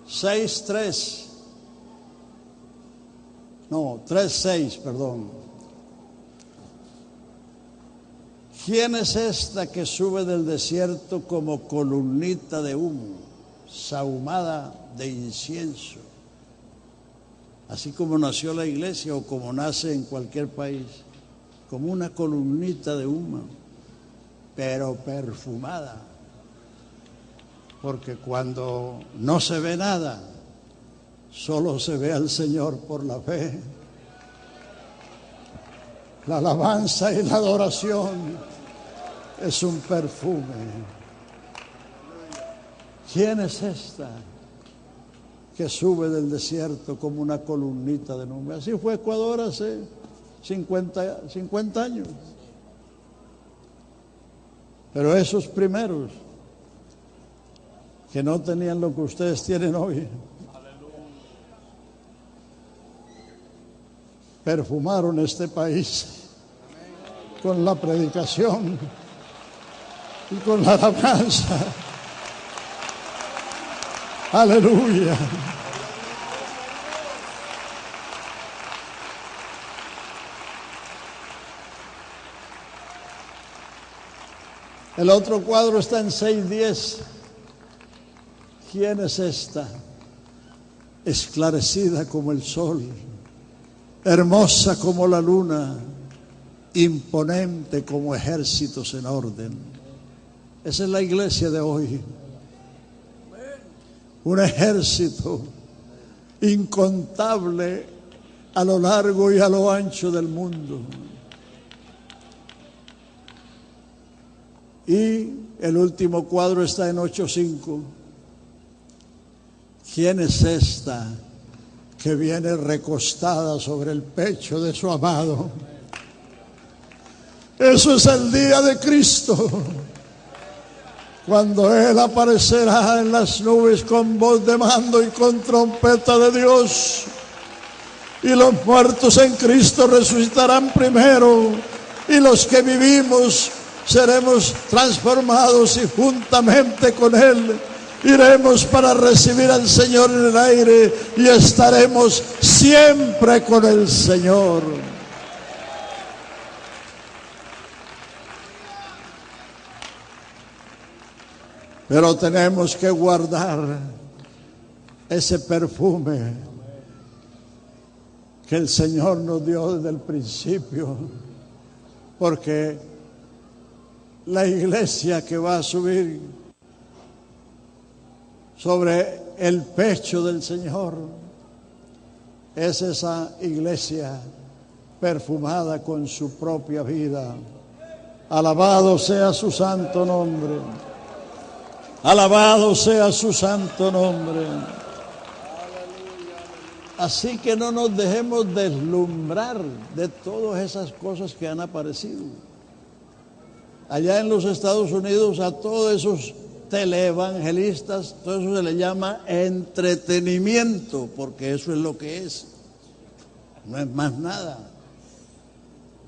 S1: 3:6, perdón. ¿Quién es esta que sube del desierto como columnita de humo, sahumada de incienso? Así como nació la iglesia o como nace en cualquier país, como una columnita de humo, pero perfumada. Porque cuando no se ve nada, solo se ve al Señor por la fe. La alabanza y la adoración es un perfume. ¿Quién es esta que sube del desierto como una columnita de nube? Así fue Ecuador hace 50 años. Pero esos primeros que no tenían lo que ustedes tienen hoy, perfumaron este país con la predicación y con la alabanza. Aleluya. El otro cuadro está en 6:10. ¿Quién es esta? Esclarecida como el sol, hermosa como la luna, imponente como ejércitos en orden. Esa es la iglesia de hoy. Un ejército incontable a lo largo y a lo ancho del mundo. Y el último cuadro está en 8:5. ¿Quién es esta que viene recostada sobre el pecho de su amado? Eso es el día de Cristo, cuando Él aparecerá en las nubes con voz de mando y con trompeta de Dios. Y los muertos en Cristo resucitarán primero, y los que vivimos seremos transformados y juntamente con Él iremos para recibir al Señor en el aire y estaremos siempre con el Señor. Pero tenemos que guardar ese perfume que el Señor nos dio desde el principio, porque la iglesia que va a subir sobre el pecho del Señor es esa iglesia perfumada con su propia vida. Alabado sea su santo nombre. Alabado sea su santo nombre. Así que no nos dejemos deslumbrar de todas esas cosas que han aparecido. Allá en los Estados Unidos a todos esos teleevangelistas, todo eso se le llama entretenimiento, porque eso es lo que es. No es más nada.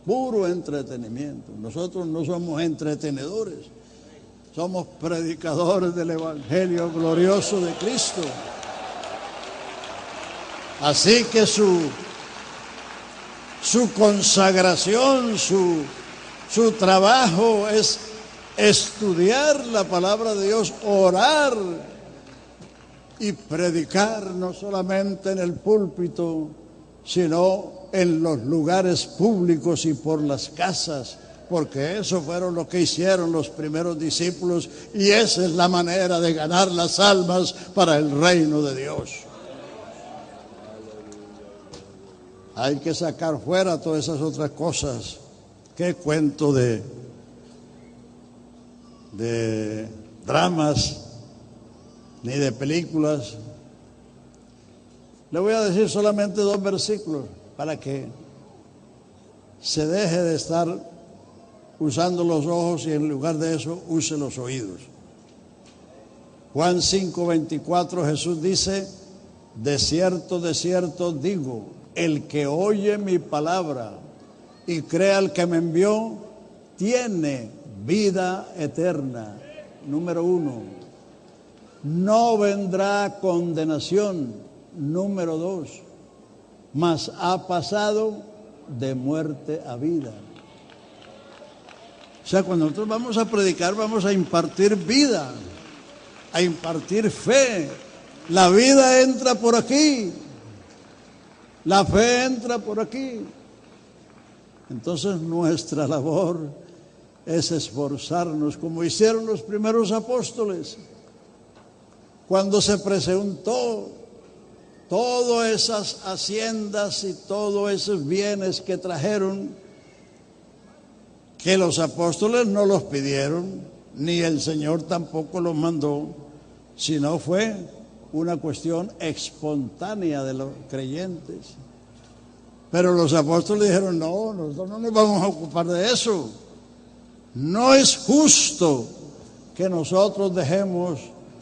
S1: Puro entretenimiento. Nosotros no somos entretenedores. Somos predicadores del Evangelio glorioso de Cristo. Así que su consagración, su trabajo es estudiar la palabra de Dios, orar y predicar, no solamente en el púlpito, sino en los lugares públicos y por las casas, porque eso fueron lo que hicieron los primeros discípulos, y esa es la manera de ganar las almas para el reino de Dios. Hay que sacar fuera todas esas otras cosas. ¿Qué cuento de dramas ni de películas? Le voy a decir solamente 2 versículos para que se deje de estar usando los ojos y en lugar de eso use los oídos. Juan 5:24, Jesús dice: de cierto digo, el que oye mi palabra y cree al que me envió, tiene vida eterna. Número 1, no vendrá condenación. Número 2, mas ha pasado de muerte a vida. O sea, cuando nosotros vamos a predicar, vamos a impartir vida, a impartir fe. La vida entra por aquí, la fe entra por aquí. Entonces nuestra labor es esforzarnos, como hicieron los primeros apóstoles. Cuando se presentó todas esas haciendas y todos esos bienes que trajeron, que los apóstoles no los pidieron, ni el Señor tampoco los mandó, sino fue una cuestión espontánea de los creyentes. Pero los apóstoles dijeron: no, nosotros no nos vamos a ocupar de eso. No es justo que nosotros dejemos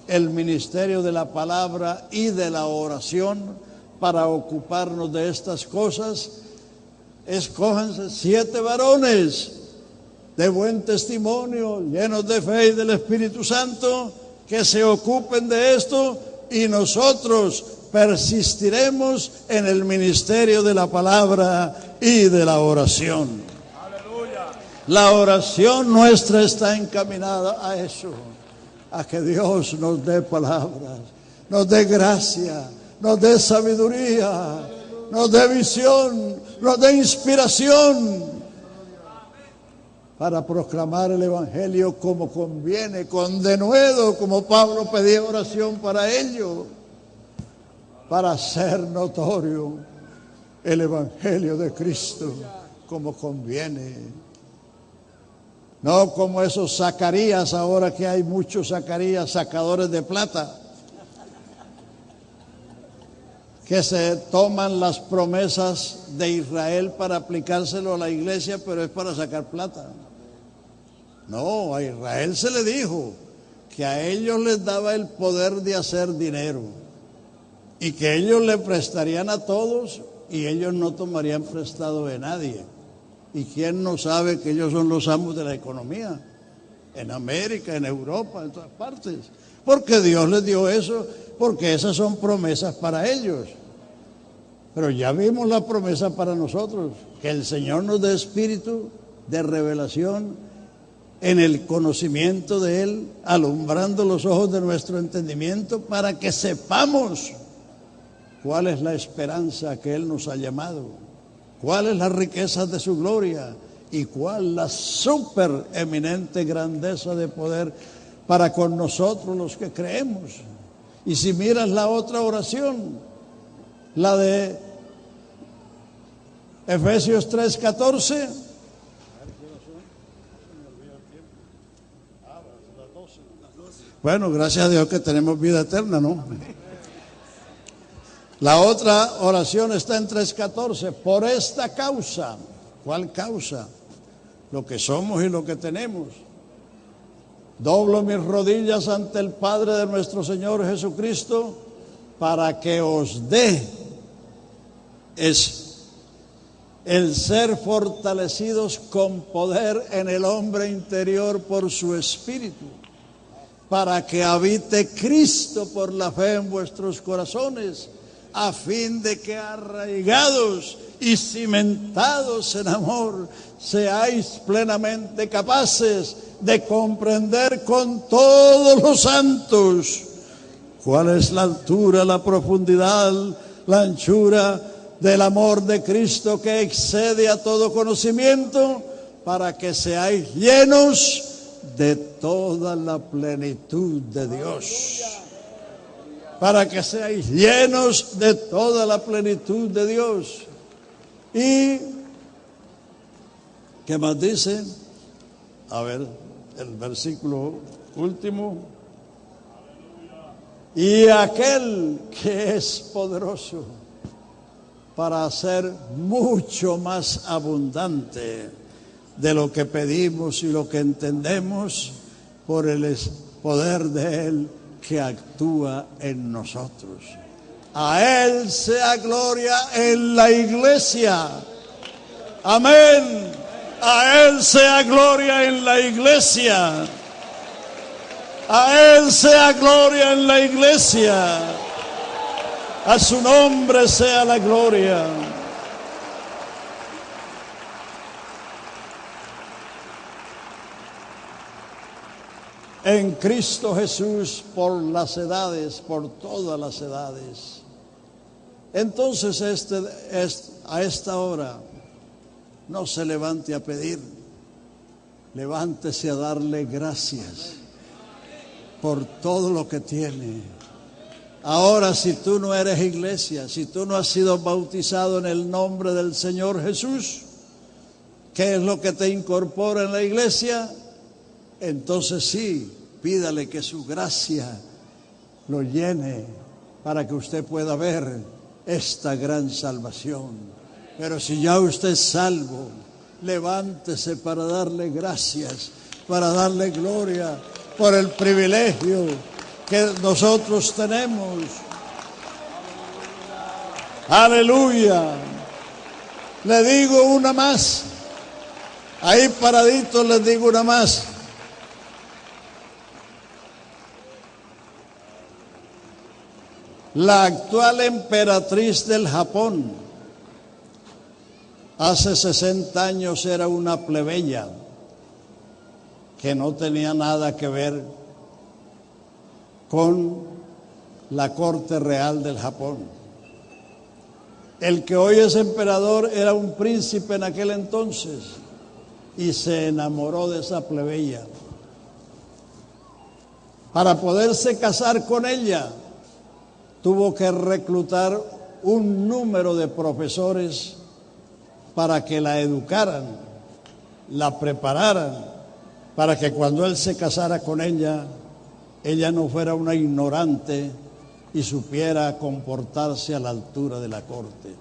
S1: el ministerio de la palabra y de la oración para ocuparnos de estas cosas. Escójanse 7 varones de buen testimonio, llenos de fe y del Espíritu Santo, que se ocupen de esto, y nosotros persistiremos en el ministerio de la palabra y de la oración. ¡Aleluya! La oración nuestra está encaminada a eso, a que Dios nos dé palabras, nos dé gracia, nos dé sabiduría, nos dé visión, nos dé inspiración para proclamar el Evangelio como conviene, con denuedo, como Pablo pedía oración para ello, para hacer notorio el Evangelio de Cristo como conviene. No como esos Zacarías, ahora que hay muchos Zacarías, sacadores de plata, que se toman las promesas de Israel para aplicárselo a la iglesia, pero es para sacar plata. No, a Israel se le dijo que a ellos les daba el poder de hacer dinero y que ellos le prestarían a todos y ellos no tomarían prestado de nadie. ¿Y quién no sabe que ellos son los amos de la economía? En América, en Europa, en todas partes. Porque Dios les dio eso, porque esas son promesas para ellos. Pero ya vimos la promesa para nosotros, que el Señor nos dé espíritu de revelación en el conocimiento de Él, alumbrando los ojos de nuestro entendimiento para que sepamos cuál es la esperanza que Él nos ha llamado, cuál es la riqueza de su gloria y cuál la supereminente grandeza de poder para con nosotros los que creemos. Y si miras la otra oración, la de Efesios 3:14, bueno, gracias a Dios que tenemos vida eterna, ¿no? La otra oración está en 3:14. Por esta causa. ¿Cuál causa? Lo que somos y lo que tenemos. Doblo mis rodillas ante el Padre de nuestro Señor Jesucristo para que os dé el ser fortalecidos con poder en el hombre interior por su Espíritu, para que habite Cristo por la fe en vuestros corazones, a fin de que arraigados y cimentados en amor, seáis plenamente capaces de comprender con todos los santos cuál es la altura, la profundidad, la anchura del amor de Cristo que excede a todo conocimiento, para que seáis llenos de toda la plenitud de Dios. Para que seáis llenos de toda la plenitud de Dios. Y, ¿qué más dice? A ver, el versículo último. Y aquel que es poderoso para hacer mucho más abundante de lo que pedimos y lo que entendemos, por el poder de Él que actúa en nosotros. A Él sea gloria en la iglesia. Amén. A Él sea gloria en la iglesia. A Él sea gloria en la iglesia. A su nombre sea la gloria. En Cristo Jesús por las edades, por todas las edades. Entonces a esta hora no se levante a pedir, levántese a darle gracias por todo lo que tiene. Ahora, si tú no eres iglesia, si tú no has sido bautizado en el nombre del Señor Jesús, ¿qué es lo que te incorpora en la iglesia? Entonces sí, pídale que su gracia lo llene para que usted pueda ver esta gran salvación. Pero si ya usted es salvo, levántese para darle gracias, para darle gloria por el privilegio que nosotros tenemos. Aleluya. Le digo una más. Ahí paradito les digo una más. La actual emperatriz del Japón hace 60 años era una plebeya que no tenía nada que ver con la corte real del Japón. El que hoy es emperador era un príncipe en aquel entonces y se enamoró de esa plebeya. Para poderse casar con ella, tuvo que reclutar un número de profesores para que la educaran, la prepararan, para que cuando él se casara con ella no fuera una ignorante y supiera comportarse a la altura de la corte.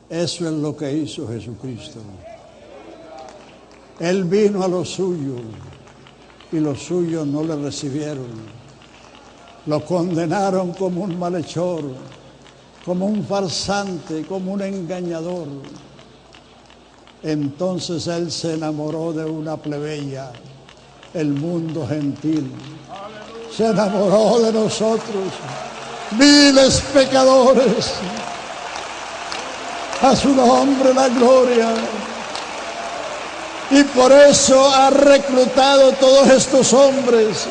S1: Eso es lo que hizo Jesucristo. Él vino a los suyos y los suyos no le recibieron. Lo condenaron como un malhechor, como un farsante, como un engañador. Entonces él se enamoró de una plebeya, el mundo gentil. Se enamoró de nosotros, viles pecadores. A su nombre la gloria. Y por eso ha reclutado todos estos hombres.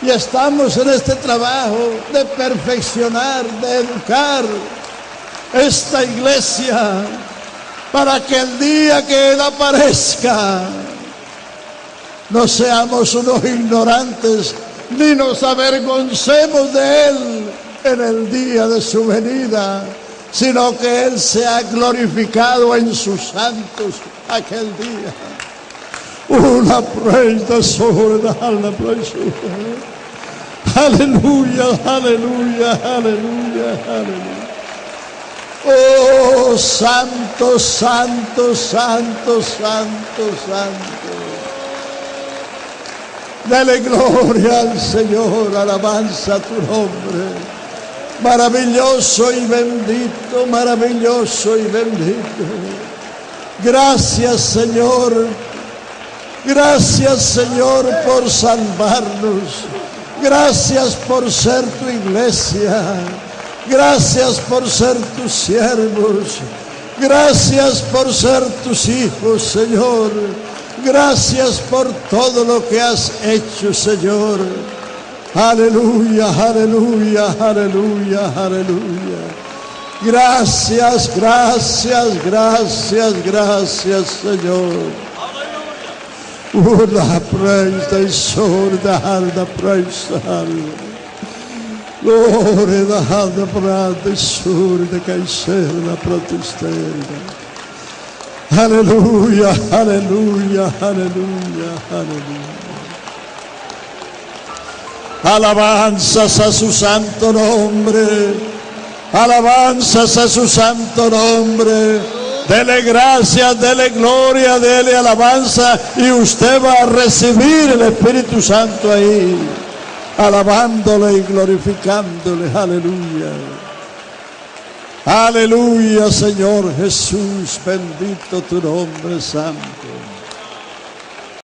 S1: Y estamos en este trabajo de perfeccionar, de educar esta iglesia para que el día que Él aparezca no seamos unos ignorantes ni nos avergoncemos de Él en el día de su venida, sino que Él sea glorificado en sus santos aquel día. Una praise the Lord, aleluya, aleluya, aleluya, aleluya. Oh, santo, santo, santo, santo, santo. Dale gloria al Señor, alabanza a tu nombre. Maravilloso y bendito, maravilloso y bendito. Gracias, Señor. Gracias, Señor, por salvarnos. Gracias por ser tu iglesia. Gracias por ser tus siervos. Gracias por ser tus hijos, Señor. Gracias por todo lo que has hecho, Señor. Aleluya, aleluya, aleluya, aleluya. Gracias, gracias, gracias, gracias, Señor. La praise the Lord, the praise the Lord, the praise the Lord, the Kaiser, the protestera. Aleluya, aleluya, aleluya, aleluya. Alabanzas a su santo nombre, alabanzas a su santo nombre. Dele gracias, dele gloria, dele alabanza y usted va a recibir el Espíritu Santo ahí, alabándole y glorificándole. Aleluya. Aleluya, Señor Jesús, bendito tu nombre santo.